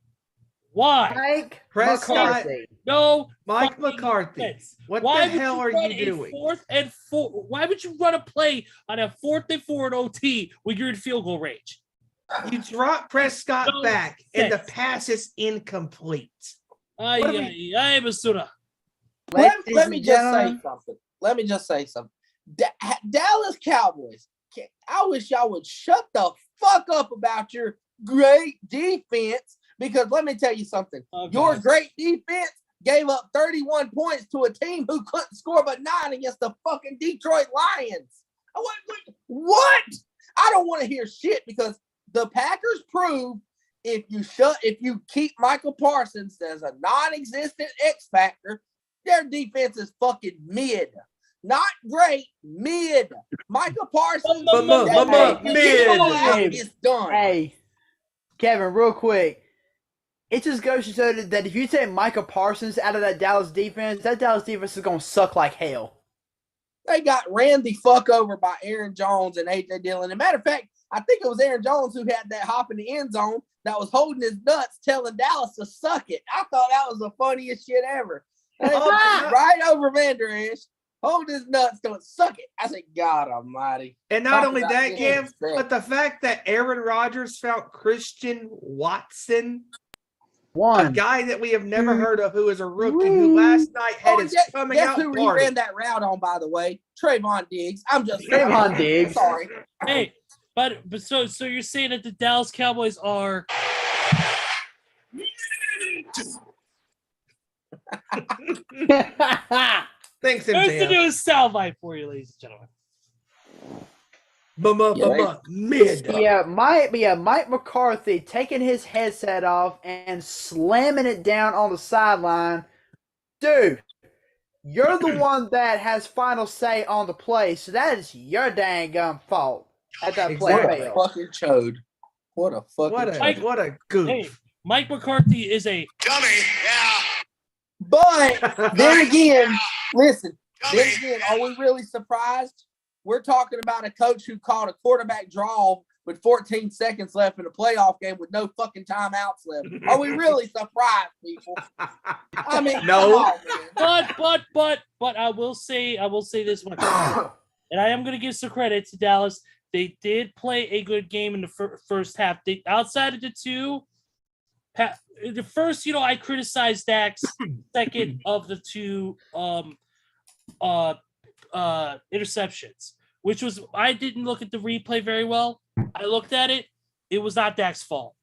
Why? Mike Prescott. McCarthy. No, Mike fucking McCarthy. sense. What Why the would hell are run you a doing? 4th and 4? Why would you run a play on a 4th and 4 in OT when you're in field goal range? You drop Prescott No back, and the sense. pass is incomplete. Ay, What are Basura. Let me just say something. Let me just say something. Dallas Cowboys, I wish y'all would shut the fuck up about your great defense, because let me tell you something. Okay. Your great defense gave up 31 points to a team who couldn't score but 9 against the fucking Detroit Lions. What? I don't want to hear shit, because the Packers prove if you keep Michael Parsons as a non-existent X factor, their defense is fucking mid. Not great, mid. Michael Parsons, mid. is done. Hey, Kevin, real quick. It just goes to show that if you take Micah Parsons out of that Dallas defense is going to suck like hell. They got ran the fuck over by Aaron Jones and A.J. Dillon. As a matter of fact, I think it was Aaron Jones who had that hop in the end zone that was holding his nuts, telling Dallas to suck it. I thought that was the funniest shit ever. Right over Vander Esch, hold his nuts, don't suck it. I said, God almighty. And not only that, Kev, but the fact that Aaron Rodgers found Christian Watson, a guy that we have never heard of, who is a rookie, who last night had his coming out who party. ran that route on, by the way? Trayvon Diggs. I'm just Trayvon Diggs. Sorry. Hey, but so you're saying that the Dallas Cowboys are Thanks, There's the MJF. new soundbite for you, ladies and gentlemen. Mid. Mike McCarthy taking his headset off and slamming it down on the sideline. Dude, you're the one that has final say on the play, so that is your dang gum fault at that play. Exactly. What a fucking chode. What a fucking What a goof. Hey, Mike McCarthy is a Dummy, yeah. But then again, listen, then again, are we really surprised? We're talking about a coach who called a quarterback draw with 14 seconds left in a playoff game with no fucking timeouts left. Are we really surprised, people? I mean, No. but I will say this one, and I am going to give some credit to Dallas. They did play a good game in the first half. They outside of the two. The first, I criticized Dak's second of the two interceptions, which was I didn't look at the replay very well. I looked at it. It was not Dak's fault.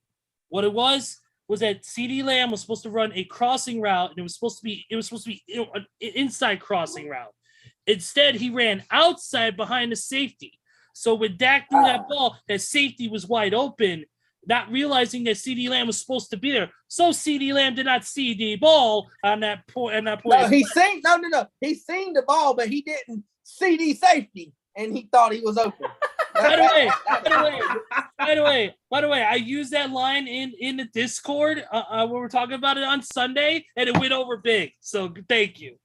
What it was that CeeDee Lamb was supposed to run a crossing route, and it was supposed to be an inside crossing route. Instead, he ran outside behind the safety. So when Dak threw that ball, that safety was wide open, not realizing that CeeDee Lamb was supposed to be there. So CeeDee Lamb did not see the ball on that point. No, he seen He seen the ball, but he didn't see the safety, and he thought he was open. By the way, I used that line in the Discord when we were talking about it on Sunday, and it went over big. So thank you.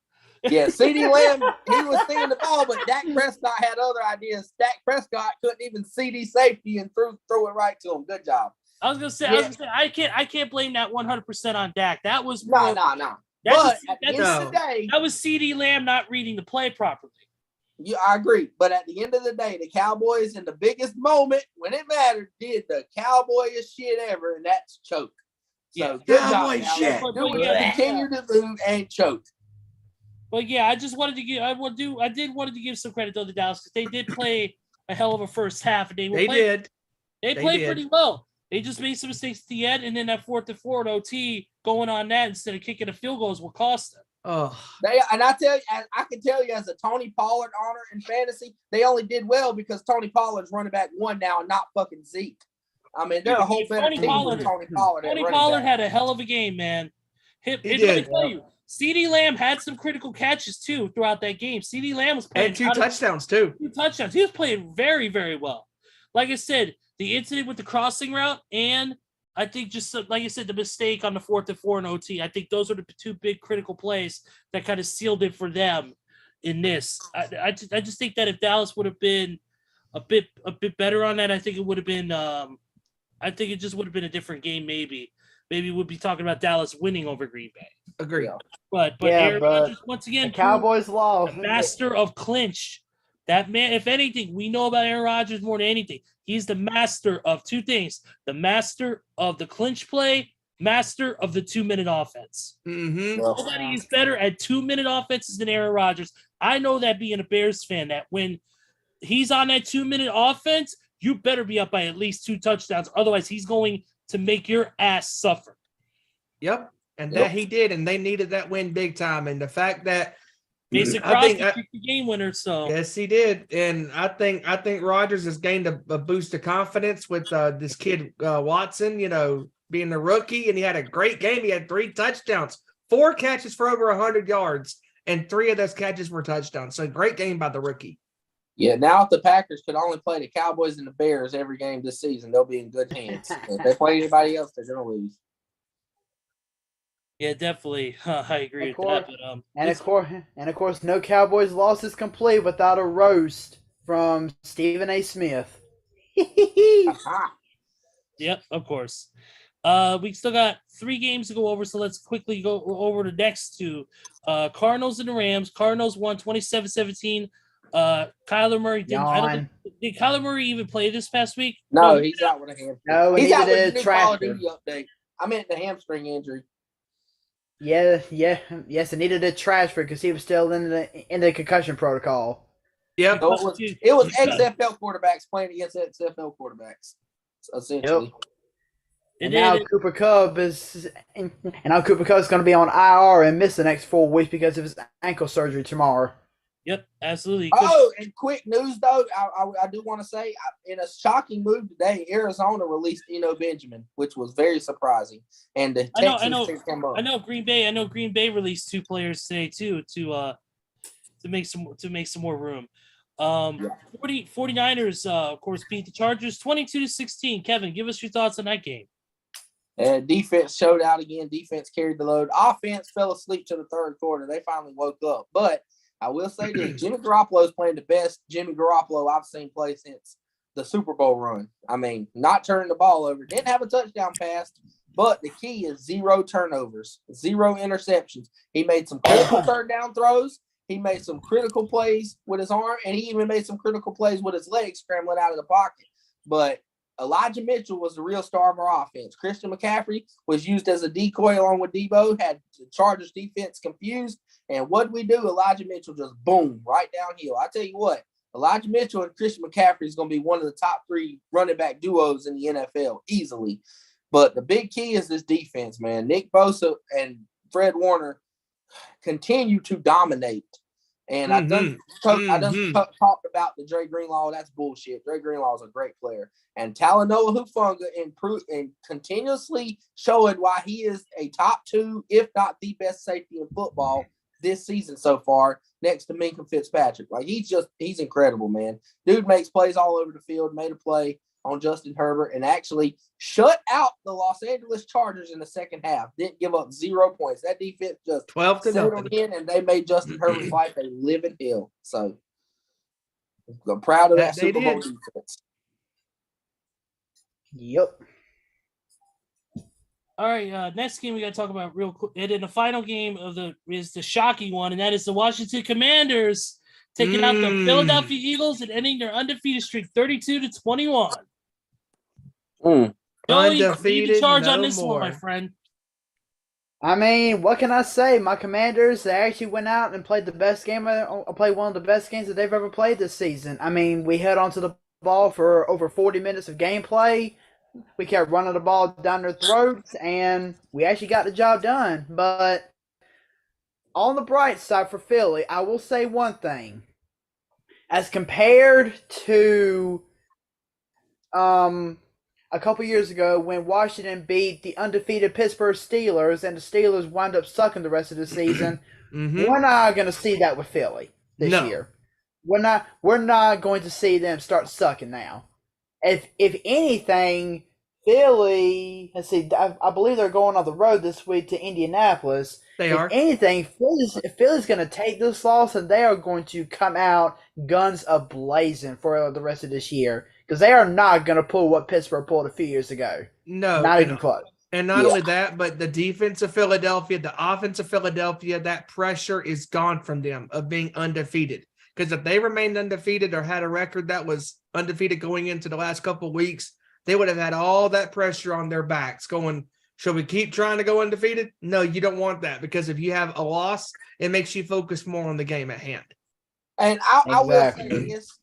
Yeah, CeeDee Lamb, he was seeing the ball, but Dak Prescott had other ideas. Dak Prescott couldn't even see the safety and threw it right to him. Good job. I was gonna say I can't blame that 100% on Dak. That was no. But at the end of the day, that was CeeDee Lamb not reading the play properly. Yeah, I agree. But at the end of the day, the Cowboys in the biggest moment when it mattered did the Cowboyest shit ever, and that's choke. So good Cowboy job, shit. Do what you continue to do and choke. But yeah, I just wanted to give. I did wanted to give some credit to the Dallas because they did play a hell of a first half, and they played pretty well. They just made some mistakes at the end, and then that 4th and 4 OT going on that instead of kicking a field goal is what cost them. Oh, I can tell you as a Tony Pollard owner in fantasy, they only did well because Tony Pollard's running back one now, and not fucking Zeke. I mean, they're a whole better team than Tony Pollard. Tony Pollard had a hell of a game, man. He did. Let me tell you, CeeDee Lamb had some critical catches too throughout that game. CeeDee Lamb was playing and 2 touchdowns too. 2 touchdowns. He was playing very, very well. Like I said, the incident with the crossing route, and I think just like you said, the mistake on the 4th and 4 in OT. I think those are the two big critical plays that kind of sealed it for them in this. I just think that if Dallas would have been a bit better on that, I think it would have been. I think it just would have been a different game. Maybe we'd be talking about Dallas winning over Green Bay. Agree. But Aaron Rodgers once again, the Cowboys lost. The master of clinch. That man, if anything, we know about Aaron Rodgers more than anything. He's the master of two things: the master of the clinch play, master of the 2-minute offense. Mm-hmm. Nobody is better at 2-minute offenses than Aaron Rodgers. I know that being a Bears fan, that when he's on that 2-minute offense, you better be up by at least 2 touchdowns. Otherwise, he's going to make your ass suffer. Yep. And that he did, and they needed that win big time. And the fact that Mason Crosby kicked the game winner, so yes, he did. And I think Rodgers has gained a boost of confidence with this kid Watson, being a rookie, and he had a great game. He had 3 touchdowns, 4 catches for over 100 yards, and 3 of those catches were touchdowns. So great game by the rookie. Yeah, now if the Packers could only play the Cowboys and the Bears every game this season, they'll be in good hands. If they play anybody else, they're going to lose. Yeah, definitely. I agree with that. But, and of course, no Cowboys loss is complete without a roast from Stephen A. Smith. Yep, of course. We still got 3 games to go over, so let's quickly go over the next 2. Cardinals and the Rams. Cardinals won 27-17. Kyler Murray didn't. Did Kyler Murray even play this past week? No, he's out with a hamstring. No, he's out with a Call of Duty update. I meant the hamstring injury. Yes, it needed a transfer because he was still in the concussion protocol. Yep. So it was XFL quarterbacks playing against XFL quarterbacks, essentially. Yep. And now Cooper Kupp is going to be on IR and miss the next 4 weeks because of his ankle surgery tomorrow. Yep, absolutely. Oh, and quick news though, I do want to say, in a shocking move today, Arizona released Eno Benjamin, which was very surprising. And the Texans picked him up. I know Green Bay released 2 players today too to make some more room. 49ers of course beat the Chargers 22-16. Kevin, give us your thoughts on that game. Defense showed out again. Defense carried the load. Offense fell asleep to the 3rd quarter. They finally woke up, but I will say this, Jimmy Garoppolo is playing the best Jimmy Garoppolo I've seen play since the Super Bowl run. I mean, not turning the ball over. Didn't have a touchdown pass, but the key is 0 turnovers, 0 interceptions. He made some critical 3rd down throws. He made some critical plays with his arm, and he even made some critical plays with his legs scrambling out of the pocket. But Elijah Mitchell was the real star of our offense. Christian McCaffrey was used as a decoy along with Debo, had the Chargers defense confused. And what we do, Elijah Mitchell just boom, right downhill. I tell you what, Elijah Mitchell and Christian McCaffrey is going to be one of the top 3 running back duos in the NFL easily. But the big key is this defense, man. Nick Bosa and Fred Warner continue to dominate. And I done talked about the Dre Greenlaw. That's bullshit. Dre Greenlaw is a great player. And Talanoa Hufanga improved and continuously showed why he is a top 2, if not the best safety in football this season so far, next to Minka Fitzpatrick. Like, he's incredible, man. Dude makes plays all over the field, made a play on Justin Herbert, and actually shut out the Los Angeles Chargers in the second half. Didn't give up 0 points. That defense just 12 to settled in, and they made Justin Herbert's life a living hell. So I'm proud of that Super Bowl defense. Yep. All right, next game we got to talk about real quick. And then the final game is the shocking one, and that is the Washington Commanders taking out the Philadelphia Eagles and ending their undefeated streak 32-21. Undefeated, charge no on this more. one, my friend. I mean, what can I say? My Commanders, they actually went out and played played one of the best games that they've ever played this season. I mean, we held onto the ball for over 40 minutes of gameplay. We kept running the ball down their throats, and we actually got the job done. But on the bright side for Philly, I will say one thing. As compared to a couple years ago when Washington beat the undefeated Pittsburgh Steelers and the Steelers wound up sucking the rest of the season, we're not going to see that with Philly this year. We're not going to see them start sucking now. if anything, Philly. Let's see. I believe they're going on the road this week to Indianapolis. They If are. anything, Philly's going to take this loss, and they are going to come out guns a-blazing for the rest of this year because they are not going to pull what Pittsburgh pulled a few years ago. No, Not even close. And not only that, but the defense of Philadelphia, the offense of Philadelphia, that pressure is gone from them of being undefeated. Because if they remained undefeated or had a record that was undefeated going into the last couple of weeks, they would have had all that pressure on their backs going, should we keep trying to go undefeated? No, you don't want that, because if you have a loss, it makes you focus more on the game at hand. And I will say this.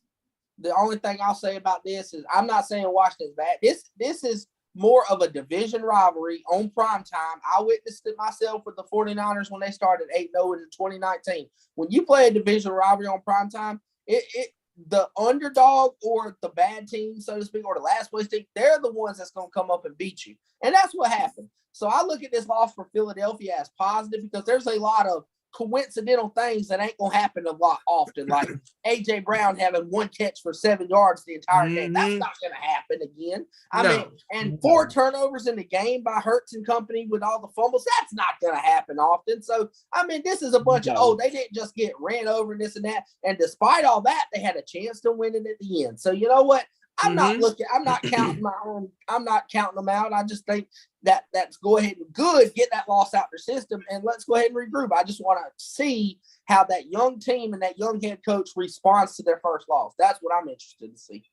The only thing I'll say about this is I'm not saying Washington's bad. This is more of a division rivalry on prime time. I witnessed it myself with the 49ers when they started 8-0 in 2019. When you play a division rivalry on prime time, the underdog or the bad team, so to speak, or the last place team, they're the ones that's going to come up and beat you. And that's what happened. So I look at this loss for Philadelphia as positive because there's a lot of coincidental things that ain't going to happen a lot often, like A.J. Brown having one catch for 7 yards the entire game. That's not going to happen again. I mean, and 4 turnovers in the game by Hurts and company with all the fumbles, that's not going to happen often. So, I mean, this is a bunch of, they didn't just get ran over and this and that. And despite all that, they had a chance to win it at the end. So, you know what? I'm not counting them out. I just think that's go ahead and get that loss out their system and let's go ahead and regroup. I just want to see how that young team and that young head coach responds to their first loss. That's what I'm interested to see.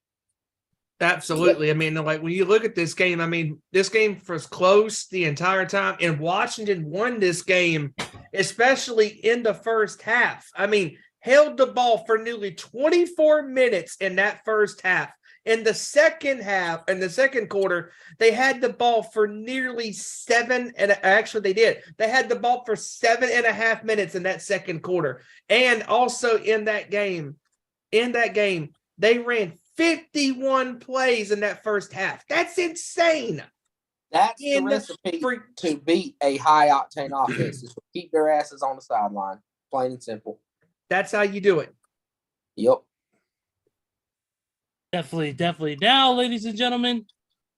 Absolutely. I mean, like when you look at this game, I mean, this game was close the entire time, and Washington won this game, especially in the first half. I mean, held the ball for nearly 24 minutes in that first half. In the second half, in the second quarter, they had the ball for nearly 7 and actually they did. They had the ball for 7.5 minutes in that second quarter. And also in that game, they ran 51 plays in that first half. That's insane. That's the recipe to beat a high-octane offense is to keep their asses on the sideline. Plain and simple. That's how you do it. Yep. Definitely. Now, ladies and gentlemen,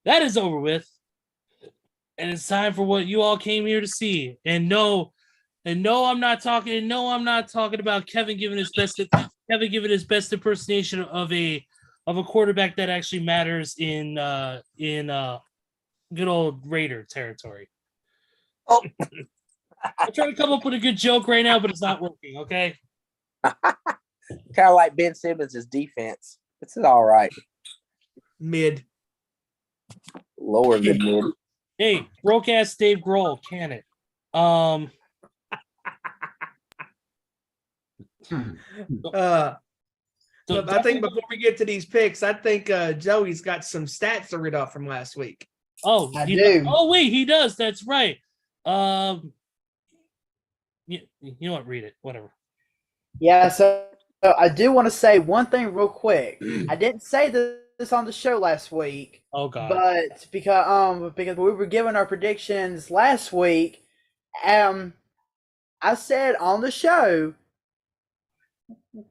that is over with. And it's time for what you all came here to see. And no, I'm not talking about Kevin giving his best impersonation of a quarterback that actually matters in good old Raider territory. Oh. I'm trying to come up with a good joke right now, but it's not working, okay? Kind of like Ben Simmons' defense. It's all right. Mid. Lower than mid. Hey, broke ass Dave Grohl, can it? I think before we get to these picks, I think Joey's got some stats to read off from last week. Oh, he does. Oh, wait, he does. That's right. You know what? Read it. Whatever. Yeah, so I do want to say one thing real quick. I didn't say this on the show last week. Oh God! But because we were giving our predictions last week, I said on the show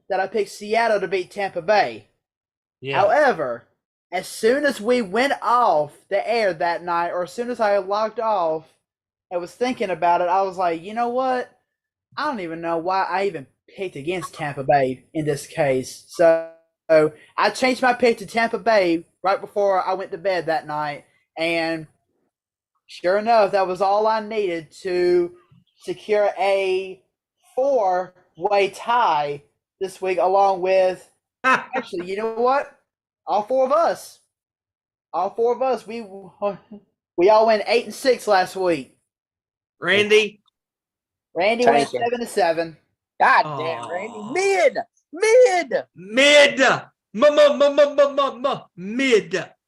that I picked Seattle to beat Tampa Bay. Yeah. However, as soon as we went off the air that night, or as soon as I logged off and was thinking about it, I was like, you know what? I don't even know why I even picked against Tampa Bay in this case. So I changed my pick to Tampa Bay right before I went to bed that night. And sure enough, that was all I needed to secure a 4-way tie this week, along with actually, you know what? All four of us, we all went 8-6 last week. Randy went 7-7. God damn, Randy. Mid.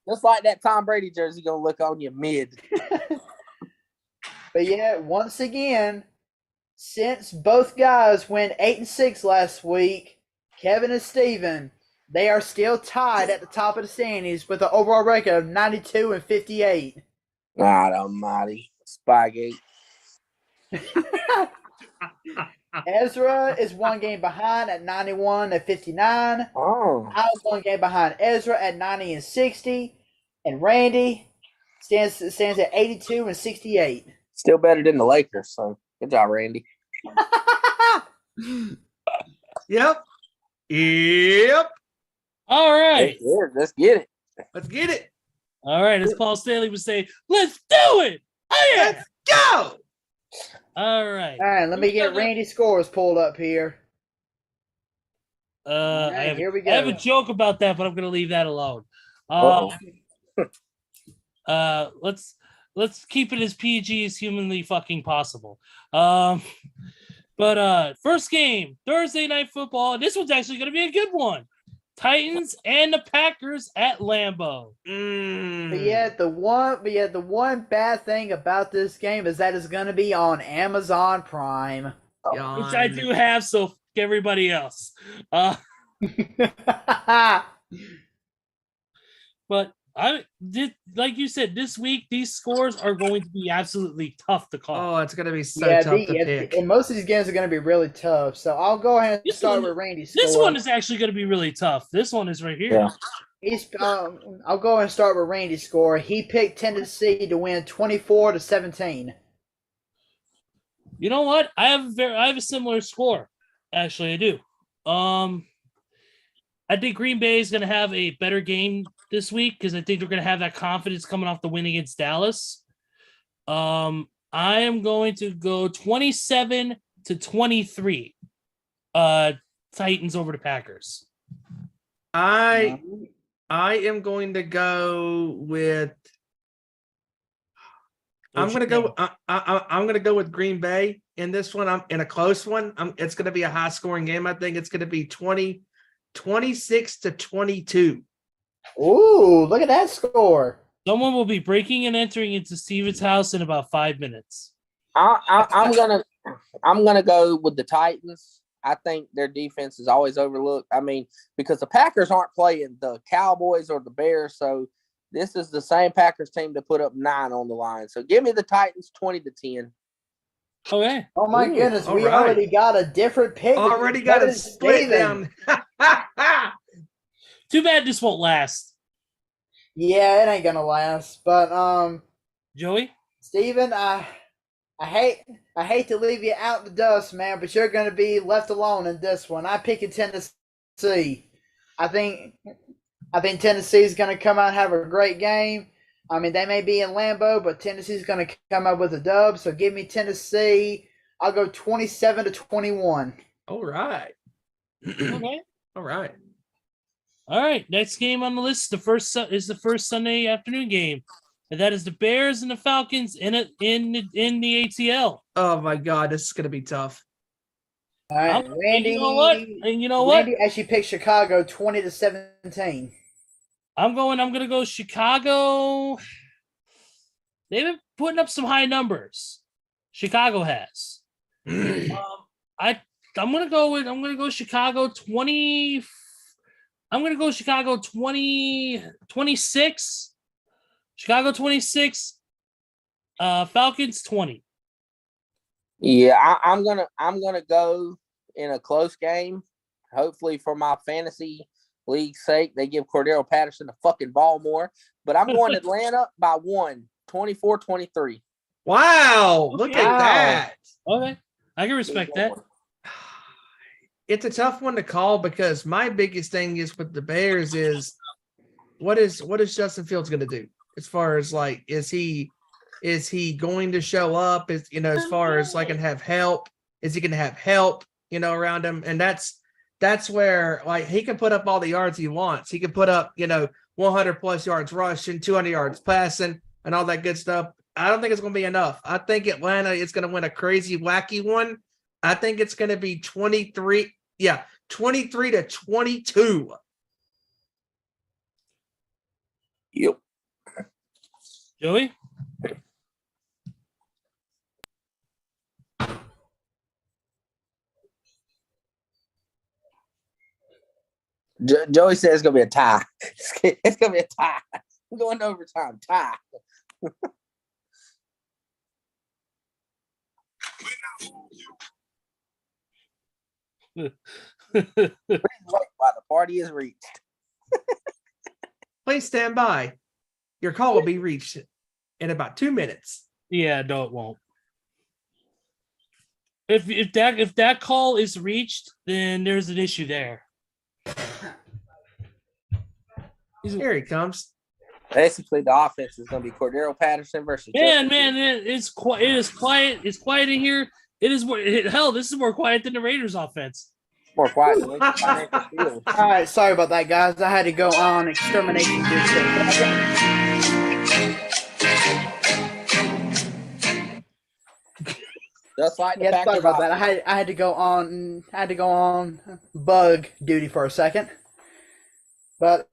Just like that Tom Brady jersey gonna look on you mid. But yeah, once again, since both guys went 8-6 last week, Kevin and Steven, they are still tied at the top of the standings with an overall record of 92-58. God almighty. Spygate. Ezra is 1 game behind at 91-59. Oh, I was 1 game behind Ezra at 90-60. And Randy stands at 82-68. still better than the Lakers. So good job, Randy. Yep. All right. Let's get it. Let's get it. All right. As Paul Stanley would say, let's do it. Oh, yeah. Let's go. All right. All right, let me get Randy's scores pulled up here. Right, here we go. I have a joke about that, but I'm going to leave that alone. Let's keep it as PG as humanly fucking possible. But first game, Thursday Night Football. This one's actually going to be a good one. Titans and the Packers at Lambeau. But the one bad thing about this game is that it's going to be on Amazon Prime, which I do have. So fuck everybody else. But I did, like you said, this week these scores are going to be absolutely tough to call. Oh, it's going to be so tough to pick. And most of these games are going to be really tough. So I'll go ahead and start with Randy's score. This one is actually going to be really tough. This one is right here. Yeah. I'll go ahead and start with Randy's score. He picked Tennessee to win 24-17. You know what? I have a similar score. Actually, I do. I think Green Bay is going to have a better game this week because I think they're going to have that confidence coming off the win against Dallas. I am going to go 27-23. Titans over the Packers. I am going to go with. I'm going to go with Green Bay in this one. I'm in a close one. It's going to be a high scoring game. I think it's going to be 26-22. Ooh, look at that score. Someone will be breaking and entering into Steven's house in about 5 minutes. I'm gonna go with the Titans. I think their defense is always overlooked. I mean, because the Packers aren't playing the Cowboys or the Bears, so this is the same Packers team to put up 9 on the line. So give me the Titans 20-10. Okay. Oh my goodness, we already got a different pick. Already got a split down. Too bad this won't last. Yeah, it ain't gonna last. But Joey? Steven, I hate to leave you out in the dust, man, but you're gonna be left alone in this one. I pick Tennessee. I think Tennessee's gonna come out and have a great game. I mean, they may be in Lambeau, but Tennessee's gonna come out with a dub. So give me Tennessee. I'll go 27-21. All right. Okay. All right. All right. Next game on the list is the first Sunday afternoon game, and that is the Bears and the Falcons in the ATL. Oh my God, this is gonna be tough. All right, Randy. You know what? Randy actually picked Chicago 20-17. I'm gonna go Chicago. They've been putting up some high numbers. Chicago has. I'm gonna go Chicago 20. I'm gonna go Chicago 26. Chicago 26. Falcons 20. Yeah, I'm gonna go in a close game. Hopefully, for my fantasy league's sake, they give Cordero Patterson the fucking ball more. But I'm going Atlanta by 1, 24-23. Wow, look at that. Okay, I can respect that. It's a tough one to call because my biggest thing is with the Bears is what is Justin Fields going to do as far as like is he going to show up as far as like and have help, is he going to have help around him? And that's where like he can put up all the yards he wants. He can put up 100 plus yards rushing, 200 yards passing, and all that good stuff. I don't think it's going to be enough. I think Atlanta is going to win a crazy wacky one. I think it's going to be 23 to 22. Yep. Joey? Joey says it's going to be a tie. It's going to be a tie. I'm going to overtime. Tie. Wait while the party is reached. Please stand by. Your call will be reached in about 2 minutes. Yeah, no, it won't. If that call is reached, then there's an issue there. Here he comes. Basically, the offense is going to be Cordero Patterson versus. Man, it's quiet. It is quiet. It's quiet in here. It is hell. This is more quiet than the Raiders' offense. More quiet than All right, sorry about that, guys. I had to go on extermination duty. Just like yeah, sorry about that. I had to go on bug duty for a second. But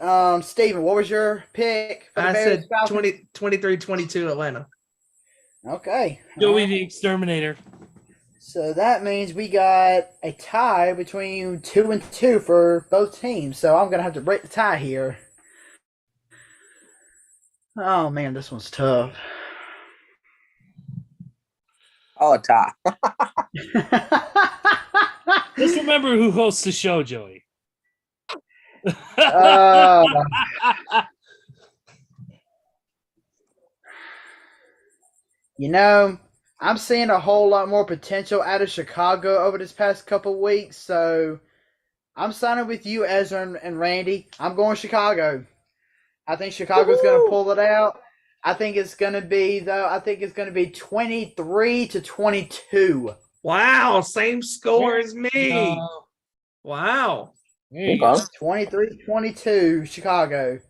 Steven, what was your pick? I said 23-22 Atlanta. Okay. Joey the Exterminator. So that means we got a tie between 2-2 for both teams. So I'm gonna have to break the tie here. Oh man, this one's tough. Oh, a tie. Just remember who hosts the show, Joey. You know, I'm seeing a whole lot more potential out of Chicago over this past couple weeks, so I'm signing with you, Ezra and Randy. I'm going Chicago. I think Chicago's going to pull it out. I think it's going to be 23-22. Wow, same score as me. Wow. 23-22, Chicago.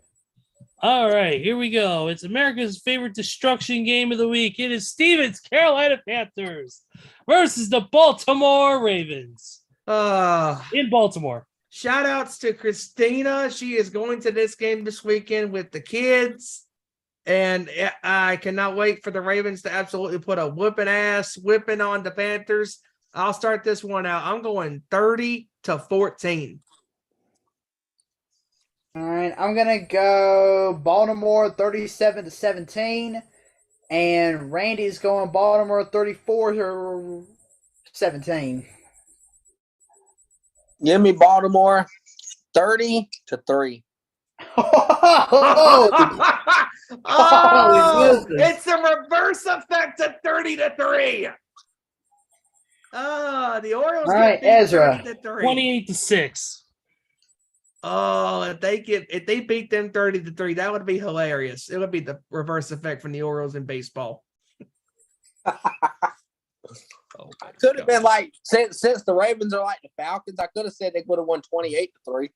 All right, here we go. It's America's favorite destruction game of the week. It is Steven's Carolina Panthers versus the Baltimore Ravens. In Baltimore. Shout outs to Christina. She is going to this game this weekend with the kids. And I cannot wait for the Ravens to absolutely put a whipping on the Panthers. I'll start this one out. I'm going 30-14. All right, I'm going to go Baltimore 37-17. And Randy's going Baltimore 34-17. Give me Baltimore 30-3. It's a reverse effect of 30-3. The Orioles. All right, Ezra. 28-6. Oh, if they beat them 30-3, that would be hilarious. It would be the reverse effect from the Orioles in baseball. Could have been like since the Ravens are like the Falcons, I could have said they would have won 28-3.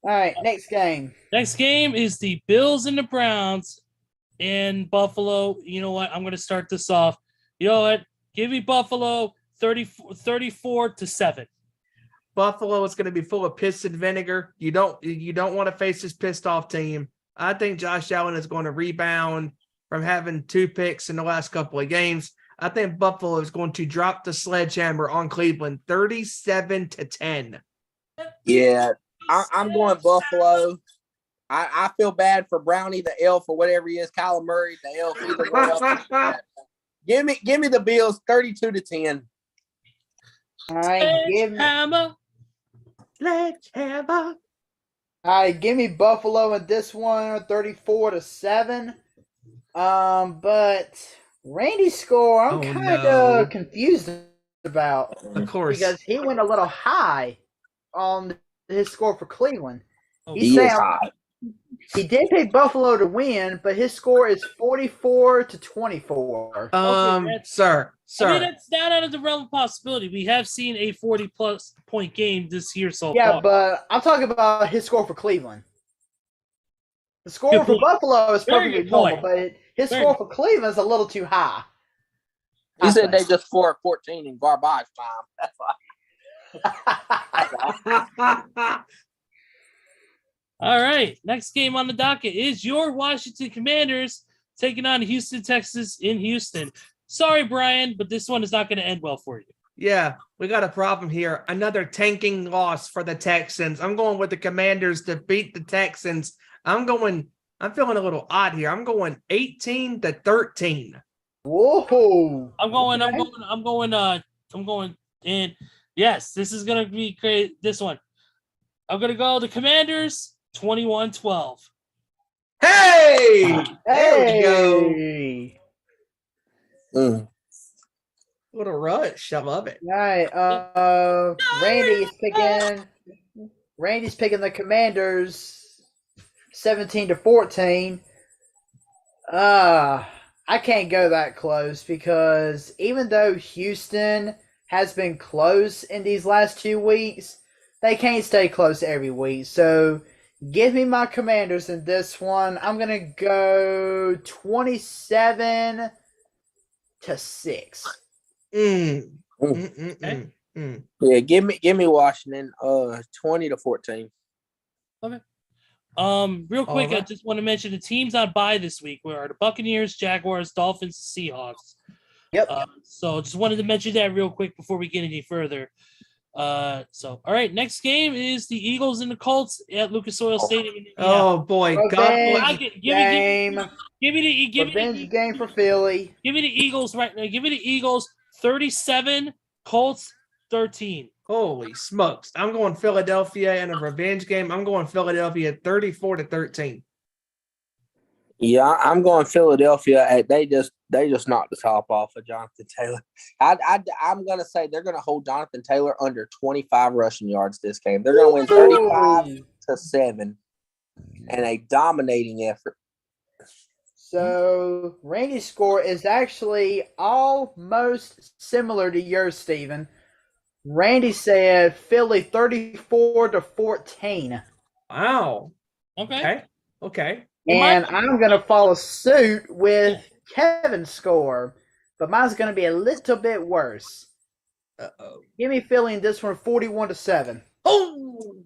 All right, next game. Next game is the Bills and the Browns in Buffalo. You know what? I'm going to start this off. You know what? Give me Buffalo 34-7. Buffalo is going to be full of piss and vinegar. You don't want to face this pissed off team. I think Josh Allen is going to rebound from having 2 picks in the last couple of games. I think Buffalo is going to drop the sledgehammer on Cleveland 37-10. Yeah, I'm going Buffalo. I feel bad for Brownie, the elf, or whatever he is, Kyler Murray, the elf. Give me the Bills 32-10. All right, Sledgehammer. All right, give me Buffalo in this one, 34-7. But Randy's score, I'm kind of confused about. Of course, because he went a little high on his score for Cleveland. He is high. He did pick Buffalo to win, but his score is 44-24. Sir. I mean, that's not out of the realm of possibility. We have seen a 40-plus point game this year so far. Yeah, but I'm talking about his score for Cleveland. The score for Buffalo is perfectly normal, but his score for Cleveland is a little too high. He said they just scored 14 in garbage time. That's why. All right. Next game on the docket is your Washington Commanders taking on Houston, Texas in Houston. Sorry, Brian, but this one is not going to end well for you. Yeah, we got a problem here. Another tanking loss for the Texans. I'm going with the Commanders to beat the Texans. I'm feeling a little odd here. I'm going 18-13. Whoa. I'm going. Okay. I'm going. And yes, this is gonna be great. This one. I'm gonna go the Commanders 21-12. Hey, there we go. Hey. Mm. What a rush! I love it. All right. Randy's picking the Commanders 17-14. I can't go that close because even though Houston has been close in these last 2 weeks, they can't stay close every week. So give me my Commanders in this one. I'm gonna go 27-6. Mm. Mm. Mm. Yeah, give me Washington 20-14. Real quick, I Alright. just want to mention the teams on bye this week were the Buccaneers, Jaguars, Dolphins, Seahawks. Yep. So just wanted to mention that real quick before we get any further. All right, next game is the Eagles and the Colts at Lucas Oil Stadium in Indiana. Oh boy, God bless. Revenge game. Revenge game for Philly. Give me the Eagles right now. Give me the Eagles 37, Colts 13. Holy smokes! I'm going Philadelphia in a revenge game. I'm going Philadelphia 34-13. Yeah, I'm going Philadelphia. They just knocked the top off of Jonathan Taylor. I'm gonna say they're gonna hold Jonathan Taylor under 25 rushing yards this game. They're gonna win 35-7 and a dominating effort. So Randy's score is actually almost similar to yours, Steven. Randy said Philly 34-14. Wow. Okay. Okay. And I'm going to follow suit with Kevin's score, but mine's going to be a little bit worse. Uh-oh. Give me Philly in this one 41-7. Oh.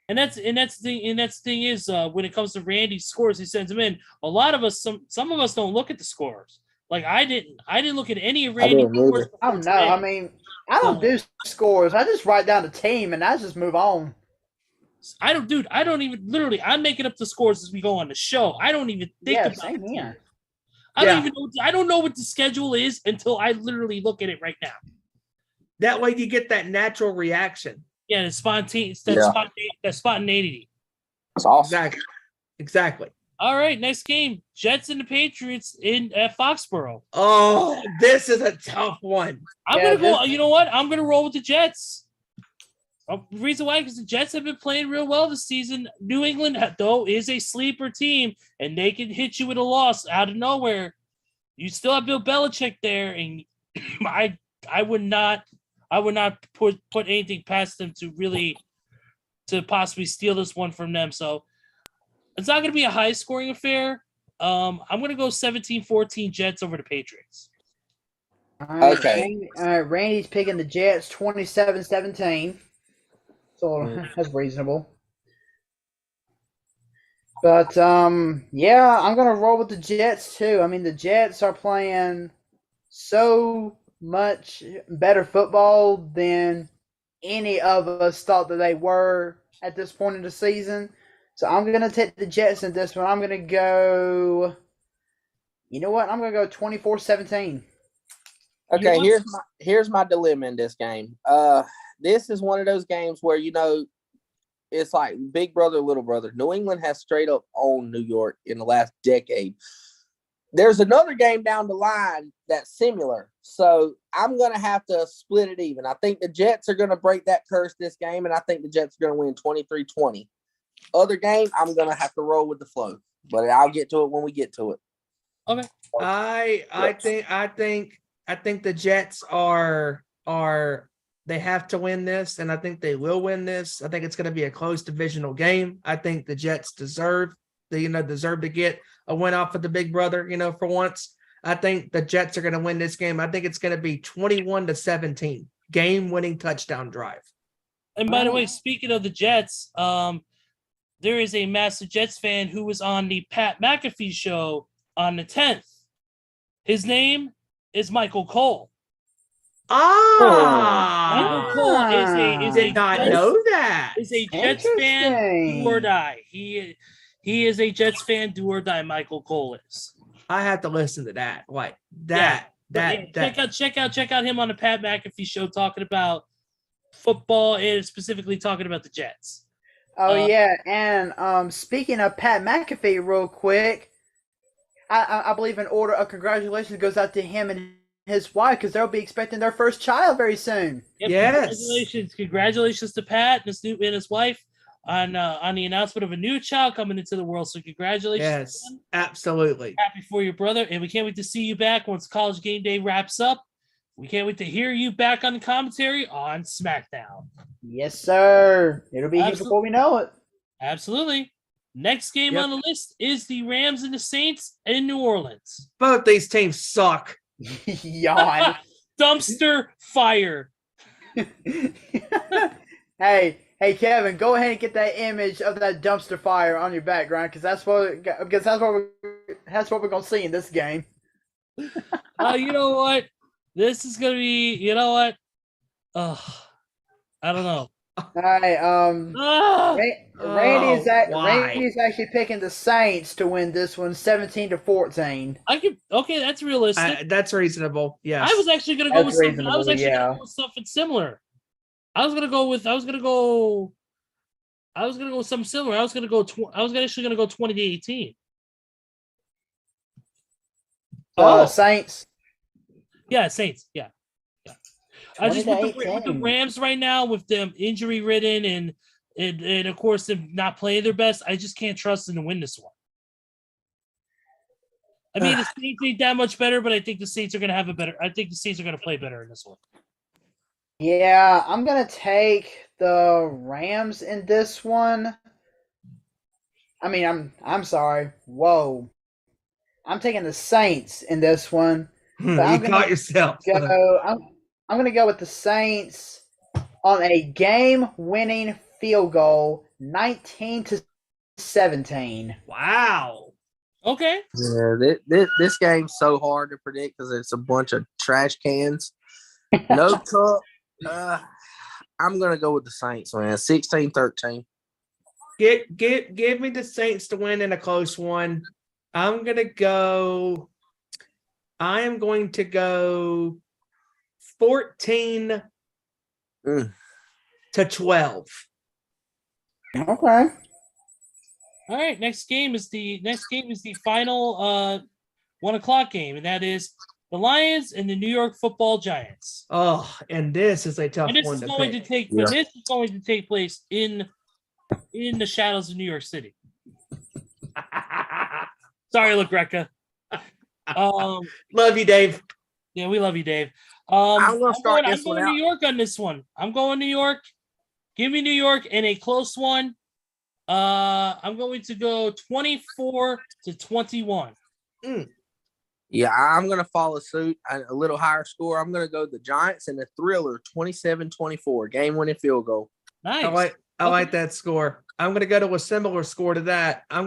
And that's the thing is when it comes to Randy's scores, he sends them in. A lot of us, some of us don't look at the scores. Like I didn't look at any of Randy's scores. Oh no, I mean I don't do scores. I just write down the team and I just move on. I don't even literally. I'm making up the scores as we go on the show. I don't even think about same it. here. I don't know what the schedule is until I literally look at it right now. That way you get that natural reaction. Yeah, the spontaneity. That's awesome. Exactly. All right, next game: Jets and the Patriots at Foxborough. Oh, this is a tough one. I'm gonna go. You know what? I'm gonna roll with the Jets. The reason why, because the Jets have been playing real well this season. New England, though, is a sleeper team, and they can hit you with a loss out of nowhere. You still have Bill Belichick there, and I would not put anything past them to possibly steal this one from them. So it's not going to be a high scoring affair. I'm going to go 17-14 Jets over the Patriots. Okay. Randy's picking the Jets 27-17. So that's reasonable. But yeah, I'm gonna roll with the Jets too. I mean, the Jets are playing so much better football than any of us thought that they were at this point in the season. So I'm gonna take the Jets in this one. I'm gonna go. You know what? I'm gonna go 24-17. Okay, here's my dilemma in this game. This is one of those games where, it's like big brother, little brother. New England has straight up owned New York in the last decade. There's another game down the line that's similar. So I'm going to have to split it even. I think the Jets are going to break that curse this game, and I think the Jets are going to win 23-20. Other game, I'm going to have to roll with the flow, but I'll get to it when we get to it. Okay. I think the Jets are they have to win this, and I think they will win this. I think it's going to be a close divisional game. I think the Jets deserve to get a win off of the big brother, for once. I think the Jets are going to win this game. I think it's going to be 21-17, game-winning touchdown drive. And by the way, speaking of the Jets, there is a massive Jets fan who was on the Pat McAfee show on the 10th. His name is Michael Cole. Michael Cole is a Jets fan, do or die. He is a Jets fan, do or die. Michael Cole is. I have to listen to that. Like that. Check out him on the Pat McAfee show talking about football and specifically talking about the Jets. Oh yeah, and speaking of Pat McAfee, real quick, I believe an order of congratulations goes out to him and his wife because they'll be expecting their first child very soon. Yep, Yes. Congratulations to Pat and his wife on the announcement of a new child coming into the world. So congratulations. Yes, absolutely. Happy for your brother, and we can't wait to see you back once College Game Day wraps up. We can't wait to hear you back on the commentary on SmackDown. Yes, sir. It'll be here before we know it. Absolutely. Next game on the list is the Rams and the Saints in New Orleans. Both these teams suck. Yawn. Dumpster fire. Hey, Kevin, go ahead and get that image of that dumpster fire on your background because that's what we're gonna see in this game. You know what? This is gonna be. You know what? I don't know. All right. Randy's actually picking the Saints to win this one, 17-14. Okay, that's realistic. That's reasonable. Yes. I was actually gonna go with something. I was actually gonna go with something similar. I was gonna go with something similar. I was actually gonna go 20-18. Saints. Yeah, Saints. Yeah. I just with the Rams right now, with them injury ridden and of course them not playing their best, I just can't trust them to win this one. I mean, the Saints ain't that much better, but I think the Saints are gonna play better in this one. Yeah, I'm gonna take the Rams in this one. I mean, I'm sorry. Whoa, I'm taking the Saints in this one. You caught yourself. I'm gonna go with the Saints on a game-winning field goal, 19-17. Wow. Okay. Yeah, this game's so hard to predict because it's a bunch of trash cans. No cup. I'm gonna go with the Saints, man. 16-13. Give me the Saints to win in a close one. I am going to go 14-12. Okay. All right. Next game is the final 1:00 game, and that is the Lions and the New York Football Giants. Oh, and this is a tough one to pick. This is going to take place in the shadows of New York City. Sorry, LaGreca. Love you, Dave. Yeah, we love you, Dave. I'm going New York on this one. I'm going New York. Give me New York in a close one. I'm going to go 24-21. Yeah, I'm going to follow suit. A little higher score. I'm going to go the Giants in a thriller, 27-24, game-winning field goal. Nice. I like that score. I'm going to go to a similar score to that. I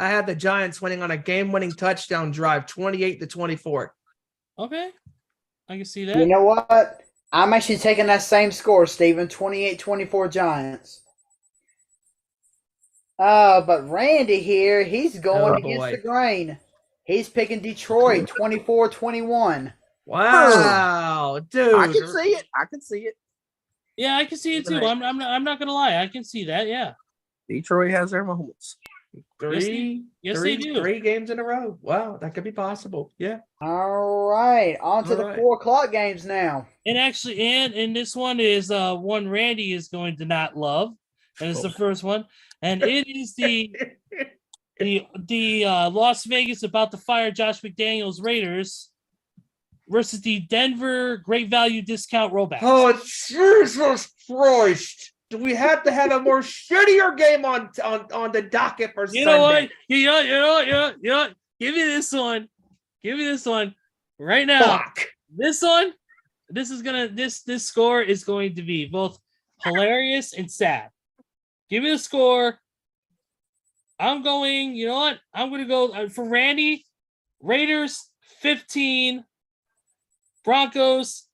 have the Giants winning on a game-winning touchdown drive, 28-24. Okay. I can see that. You know what? I'm actually taking that same score, Steven, 28-24 Giants. But Randy here, he's going against the grain. He's picking Detroit, 24-21. Wow, dude. I can see it. Yeah, I can see it too. I'm not gonna lie. I can see that. Yeah. Detroit has their moments. They do. 3 games in a row. Wow, that could be possible. Yeah. All right, on to the 4:00 games now. And actually, and this one is one Randy is going to not love, and it's the first one, and it is the Las Vegas about to fire Josh McDaniels Raiders versus the Denver Great Value Discount Rollbacks. Oh, Jesus Christ. Do we have to have a more shittier game on the docket for Sunday? You know what? You know. Give me this one. Right now. Fuck. This score is going to be both hilarious and sad. Give me the score. I'm going, you know what? I'm going to go for Randy. Raiders 15, Broncos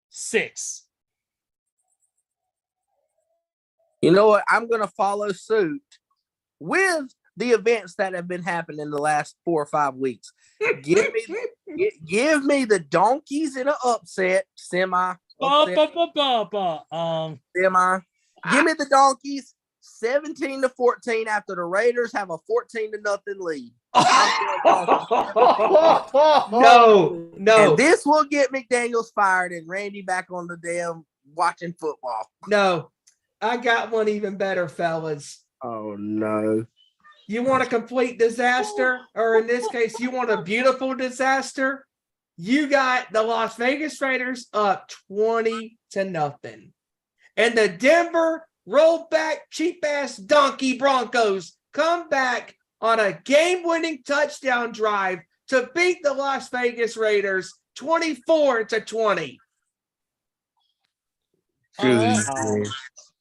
6. You know what? I'm going to follow suit with the events that have been happening the last 4 or 5 weeks. Give me the Donkeys in an upset, semi. Ba, Upset, ba, ba, ba, ba. semi. Give me the Donkeys 17-14 after the Raiders have a 14-0 lead. No. And this will get McDaniels fired and Randy back on the damn watching football. No. I got one even better, fellas. Oh, no. You want a complete disaster, or in this case, you want a beautiful disaster? You got the Las Vegas Raiders up 20-0. And the Denver rollback cheap-ass donkey Broncos come back on a game-winning touchdown drive to beat the Las Vegas Raiders 24-20.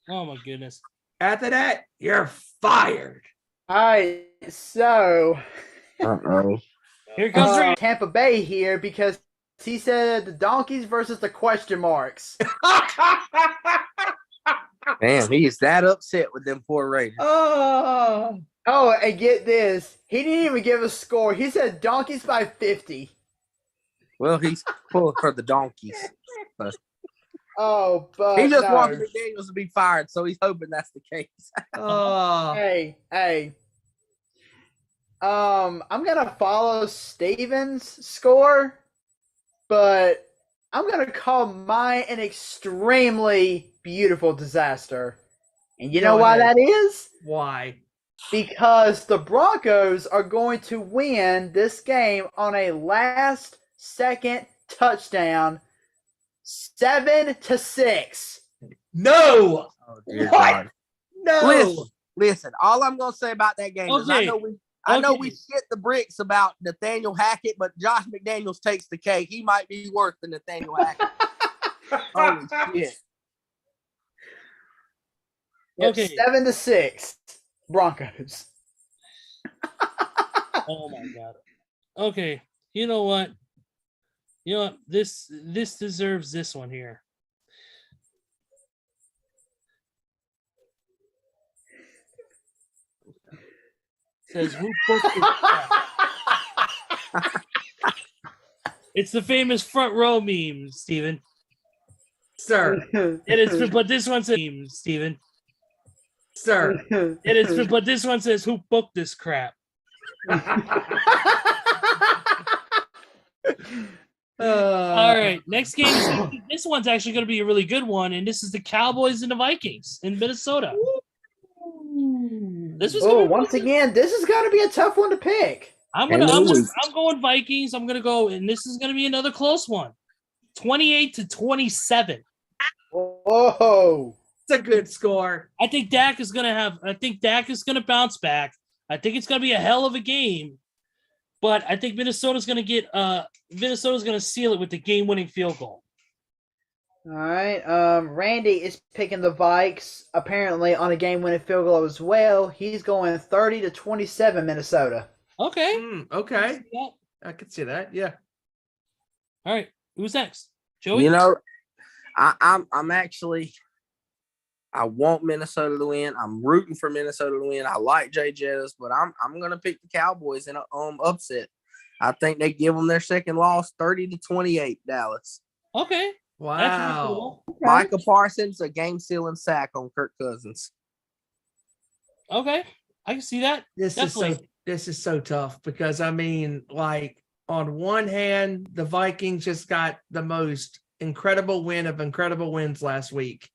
Oh my goodness. After that, you're fired. All right, so Here comes Randy. Tampa Bay here because he said the Donkeys versus the question marks. Damn, he is that upset with them poor Raiders. Oh, And get this. He didn't even give a score. He said Donkeys by 50. Well, he's pulling for the Donkeys. But But he just no. wants McDaniels to be fired, so he's hoping that's the case. Hey. I'm gonna follow Steven's score, but I'm gonna call mine an extremely beautiful disaster. And you know why that is? Why? Because the Broncos are going to win this game on a last-second touchdown, 7-6. No. Oh, dear What? God. No. Listen, all I'm going to say about that game is I know we shit the bricks about Nathaniel Hackett, but Josh McDaniels takes the cake. He might be worse than Nathaniel Hackett. Holy shit. Yep, Okay. 7-6 Broncos. Oh my god. Okay. You know what? This deserves this one here. Says who booked this crap? It's the famous front row meme, Steven. Sir. But this one says meme, Steven. Sir. But this one says who booked this crap? All right, next game. This one's actually going to be a really good one, and this is the Cowboys and the Vikings in Minnesota. This was once again, this is going to be a tough one to pick. I'm going Vikings. I'm going to go, and this is going to be another close one, 28-27. Whoa, it's a good score. I think Dak is going to bounce back. I think it's going to be a hell of a game. But I think Minnesota's going to seal it with the game-winning field goal. All right. Randy is picking the Vikes apparently on a game-winning field goal as well. He's going 30-27 Minnesota. Okay. Okay. I could see that. Yeah. All right. Who's next? Joey? You know, I'm actually I want Minnesota to win. I'm rooting for Minnesota to win. I like Jay Jettis, but I'm gonna pick the Cowboys in an upset. I think they give them their second loss, 30-28, Dallas. Okay. Wow. Okay. Micah Parsons, a game-sealing sack on Kirk Cousins. Okay. I can see that. This is so tough because I mean, like on one hand, the Vikings just got the most incredible win of incredible wins last week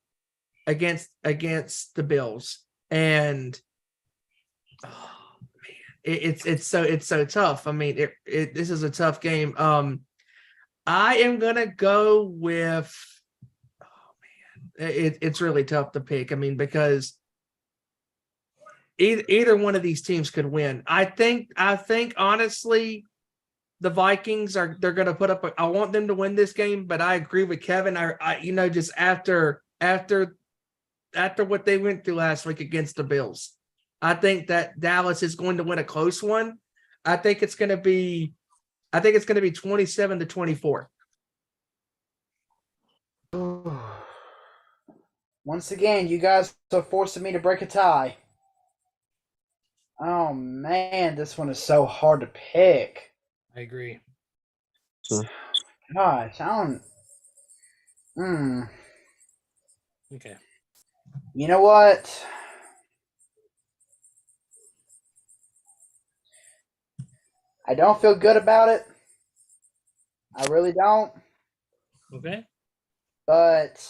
against the Bills, and it's so tough. I mean, this is a tough game. I am gonna go with. Oh man, it's really tough to pick. I mean, because either one of these teams could win. I think honestly, the Vikings they're going to put up. I want them to win this game, but I agree with Kevin. I just after what they went through last week against the Bills, I think that Dallas is going to win a close one. I think it's going to be 27-24. Once again, you guys are forcing me to break a tie. Oh man, this one is so hard to pick. I agree. Gosh, I don't. Okay. You know what? I don't feel good about it. I really don't. Okay. But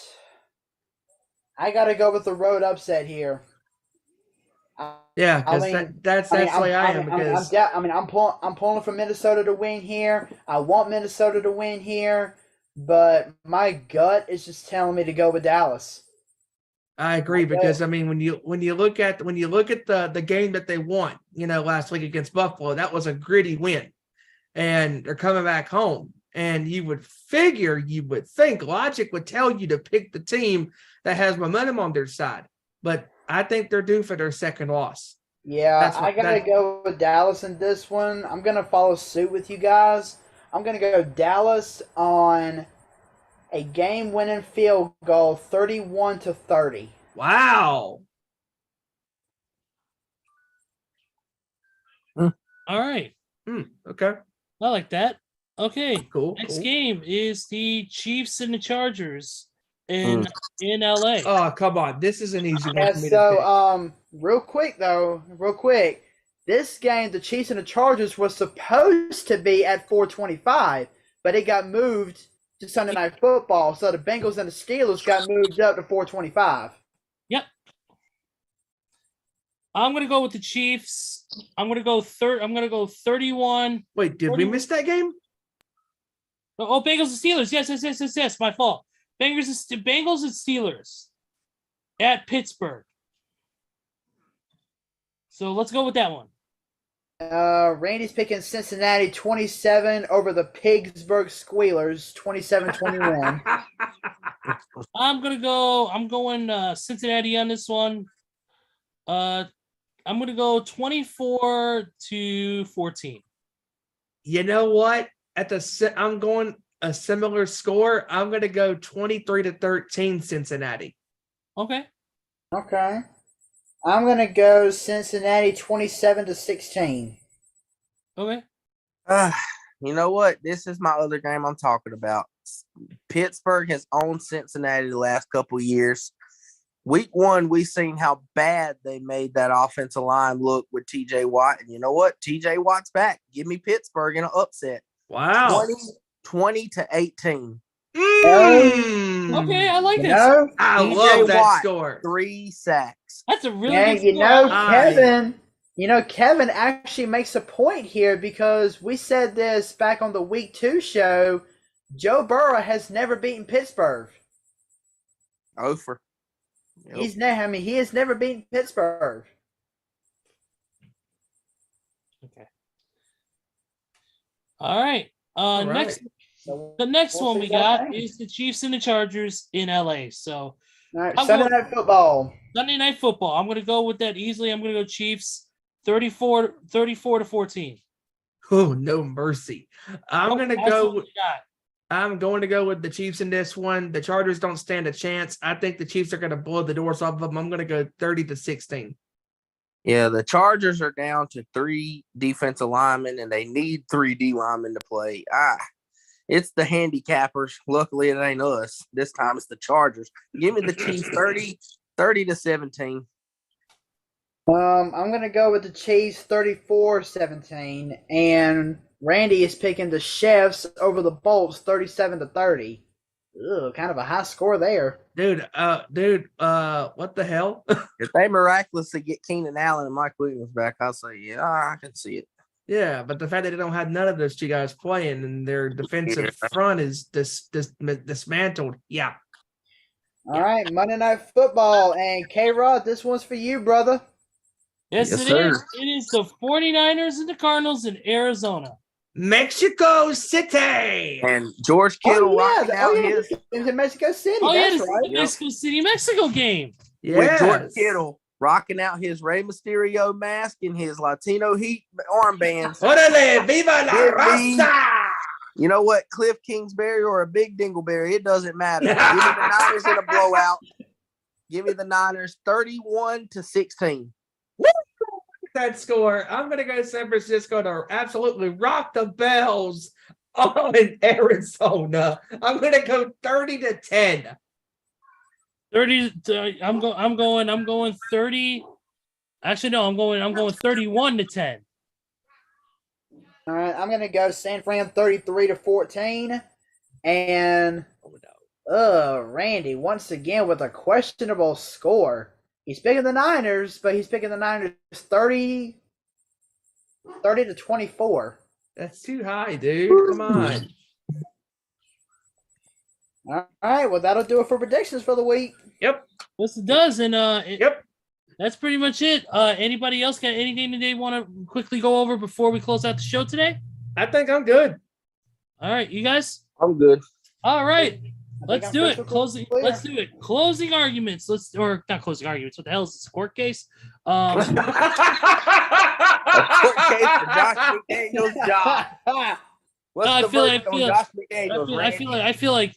I gotta go with the road upset here. Yeah, I because mean, that's the way I am. Because I'm pulling for Minnesota to win here. I want Minnesota to win here, but my gut is just telling me to go with Dallas. I agree, because I mean, when you look at the game that they won, last week against Buffalo, that was a gritty win, and they're coming back home. And you would think logic would tell you to pick the team that has momentum on their side, but I think they're due for their second loss. Yeah, I gotta go with Dallas in this one. I'm gonna follow suit with you guys. I'm gonna go Dallas on a game-winning field goal, 31-30. Wow. All right. Okay. I like that. Okay. Cool. Next game is the Chiefs and the Chargers in LA. Oh, come on. This is an easy one Yeah, for me to pick. real quick, this game, the Chiefs and the Chargers, was supposed to be at 4:25, but it got moved to Sunday Night Football, so the Bengals and the Steelers got moved up to 4:25. Yep. I'm gonna go with the Chiefs. I'm gonna go 31. Wait, did 41. we miss that game? Oh, Bengals and Steelers. Yes. My fault. Bengals and Steelers at Pittsburgh. So let's go with that one. Randy's picking Cincinnati 27 over the Pittsburgh Squealers 27-21. I'm going Cincinnati on this one. I'm gonna go 24-14. You know what? I'm going a similar score. I'm going to go 23-13 Cincinnati. Okay. I'm gonna go Cincinnati 27-16. Okay. You know what? This is my other game I'm talking about. Pittsburgh has owned Cincinnati the last couple of years. Week 1, we seen how bad they made that offensive line look with TJ Watt. And you know what? TJ Watt's back. Give me Pittsburgh in an upset. Wow. 20-18. Okay, I like this. I TJ love that Watt, score. 3 sacks. That's a really good score. Kevin actually makes a point here, because we said this back on the Week 2 show. Joe Burrow has never beaten Pittsburgh. Over. Yep. He has never beaten Pittsburgh. Okay. All right. Next, the next one we got is the Chiefs and the Chargers in LA. So, all right, Sunday Night Football. Sunday Night Football. I'm going to go with that easily. I'm going to go Chiefs 34-14. Oh, no mercy. I'm going to go with the Chiefs in this one. The Chargers don't stand a chance. I think the Chiefs are going to blow the doors off of them. I'm going to go 30-16. Yeah, the Chargers are down to 3 defensive linemen, and they need 3 D linemen to play. It's the handicappers. Luckily, it ain't us. This time it's the Chargers. Give me the Chiefs 30-17. I'm going to go with the Chiefs 34-17, and Randy is picking the Chefs over the Bolts 37-30. Ugh, kind of a high score there. Dude, what the hell? If they miraculously get Keenan Allen and Mike Williams back, I'll say, yeah, I can see it. Yeah, but the fact that they don't have none of those 2 guys playing and their defensive front is dismantled. Yeah. All right, Monday Night Football. And K-Rod, this one's for you, brother. Yes, it is. It is the 49ers and the Cardinals in Arizona. Mexico City. And George Kittle rocking out his. It was in Mexico City. That's right. The Mexico City, Mexico game. Yes. With George Kittle rocking out his Rey Mysterio mask and his Latino Heat armbands. Orale, viva la raza! You know what? Cliff Kingsbury or a Big Dingleberry, it doesn't matter. Give me the Niners in a blowout. Give me the Niners 31-16. that score. I'm going to go San Francisco to absolutely rock the bells in Arizona. I'm going to go 30-10. 30. I'm going 30. Actually, no, I'm going 31-10. All right, I'm gonna go San Fran 33-14, and Randy once again with a questionable score. He's picking the Niners, but he's picking the Niners 30-24. That's too high, dude. Come on. All right, well that'll do it for predictions for the week. Yep. Yes, it does, and Yep. that's pretty much it. Anybody else got anything that they want to quickly go over before we close out the show today? I think I'm good. All right, you guys. I'm good. All right, let's I'm do it. crystal Closing. clear. Let's do it. Closing arguments. Or not closing arguments. What the hell is this, a court case? A court case for Josh McDaniels' job. What's No, the verdict on Josh McDaniels, I feel like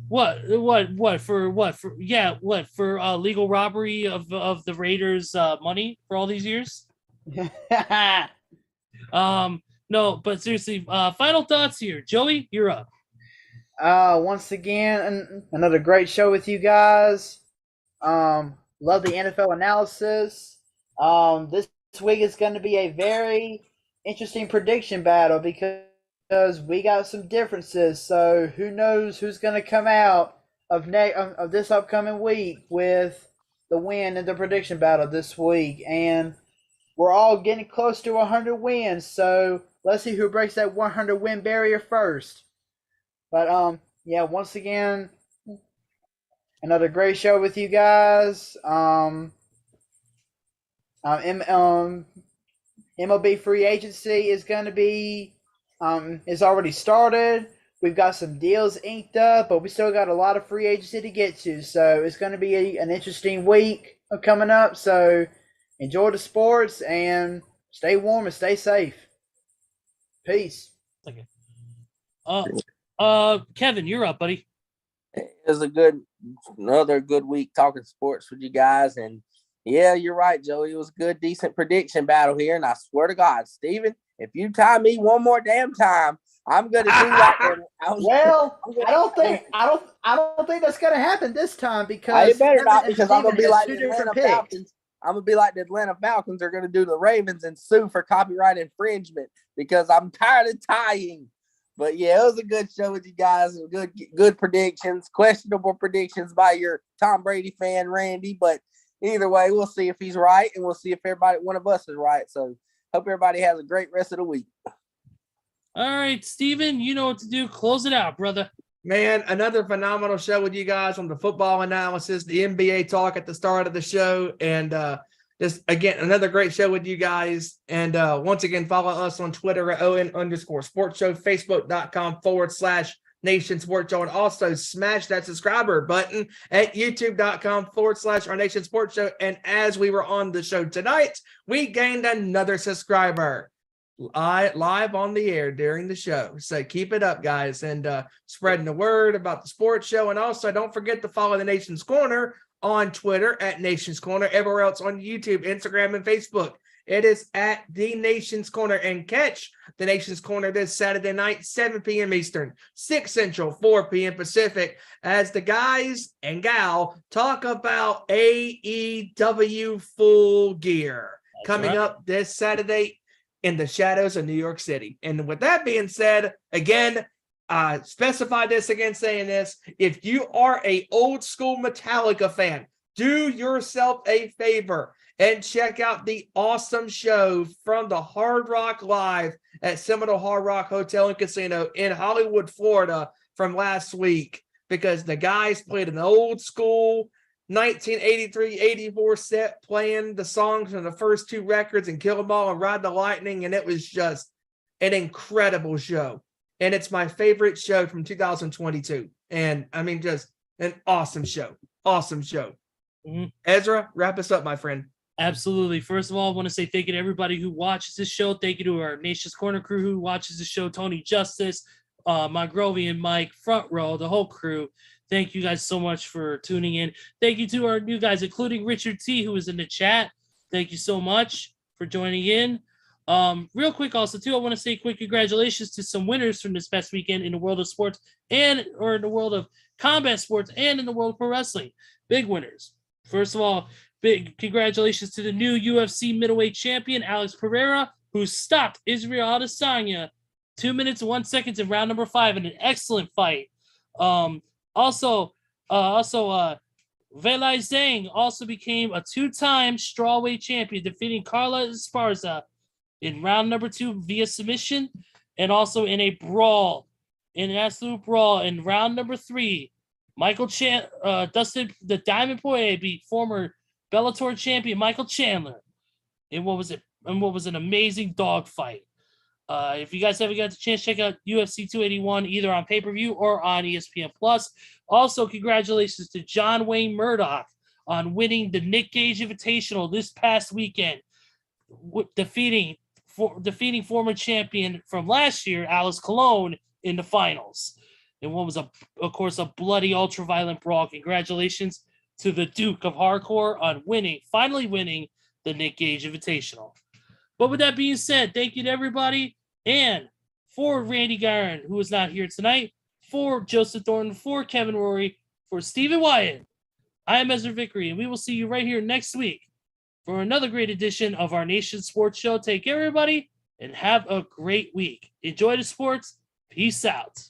what for legal robbery of the Raiders' money for all these years. No, but seriously, final thoughts here. Joey, you're up. Once again, another great show with you guys. Love the NFL analysis. This week is going to be a very interesting prediction battle because we got some differences. So who knows who's going to come out of this upcoming week with the win in the prediction battle this week, and we're all getting close to 100 wins. So let's see who breaks that 100 win barrier first. But yeah, once again, another great show with you guys. MLB free agency is going to be is already started. We've got some deals inked up, but we still got a lot of free agency to get to. So it's going to be an interesting week coming up. So enjoy the sports and stay warm and stay safe. Peace. Okay. Kevin, you're up, buddy. It was another good week talking sports with you guys. And yeah, you're right, Joey. It was a good, decent prediction battle here. And I swear to God, Steven, if you tie me one more damn time, I'm gonna do like well, I don't think that's gonna happen this time because it better not, because I'm gonna be like the two different Atlanta Falcons. I'm gonna be like the Atlanta Falcons. They're gonna do the Ravens and sue for copyright infringement because I'm tired of tying. But yeah, it was a good show with you guys. Good predictions, questionable predictions by your Tom Brady fan Randy. But either way, we'll see if he's right, and we'll see if one of us is right. So hope everybody has a great rest of the week. All right, Steven, you know what to do. Close it out, brother. Man, another phenomenal show with you guys on the football analysis, the NBA talk at the start of the show, and just, again, another great show with you guys. And once again, follow us on Twitter at @ON_sports show, Facebook.com/Nation Sports Show, and also smash that subscriber button at YouTube.com/Our Nation Sports Show. And as we were on the show tonight, we gained another subscriber live on the air during the show. So keep it up, guys, and spreading the word about the sports show. And also don't forget to follow the Nation's Corner on Twitter at Nation's Corner, everywhere else on YouTube, Instagram, and Facebook. It is at the Nation's Corner. And catch the Nation's Corner this Saturday night, 7 p.m. Eastern, 6 Central, 4 p.m. Pacific, as the guys and gal talk about AEW Full Gear coming up this Saturday in the shadows of New York City. And with that being said, again, specify this again, saying this: if you are a old school Metallica fan, do yourself a favor and check out the awesome show from the Hard Rock Live at Seminole Hard Rock Hotel and Casino in Hollywood, Florida from last week, because the guys played an old school 1983-84 set playing the songs from the first two records and Kill 'Em All and Ride the Lightning, and it was just an incredible show. And it's my favorite show from 2022. And I mean, just an awesome show. Awesome show. Mm-hmm. Ezra, wrap us up, my friend. Absolutely. First of all, I want to say thank you to everybody who watches this show. Thank you to our Nation's Corner crew who watches the show, Tony Justice, Mongrovian Mike, Front Row, the whole crew. Thank you guys so much for tuning in. Thank you to our new guys, including Richard T, who was in the chat. Thank you so much for joining in. Real quick, also too, I want to say quick congratulations to some winners from this past weekend in the world of sports or in the world of combat sports and in the world of pro wrestling. Big winners. First of all, big congratulations to the new UFC middleweight champion Alex Pereira, who stopped Israel Adesanya 2 minutes and 1 second in round number 5 in an excellent fight. Also, Weili Zhang also became a 2-time strawweight champion, defeating Carla Esparza in round number 2 via submission, and also in an absolute brawl in round number 3. Dustin the Diamond Poirier beat former Bellator champion Michael Chandler in what was an amazing dogfight. If you guys haven't got the chance, check out UFC 281 either on pay-per-view or on ESPN Plus. Also, congratulations to John Wayne Murdoch on winning the Nick Gage Invitational this past weekend, defeating former champion from last year, Alice Colon, in the finals. And what was, of course, a bloody ultra-violent brawl. Congratulations to the Duke of Hardcore on finally winning the Nick Gage Invitational. But with that being said, thank you to everybody. And for Randy Guerin, who is not here tonight, for Joseph Thornton, for Kevin Rory, for Stephen Wyand, I am Ezra Vickery, and we will see you right here next week for another great edition of our Nation Sports Show. Take care, everybody, and have a great week. Enjoy the sports. Peace out.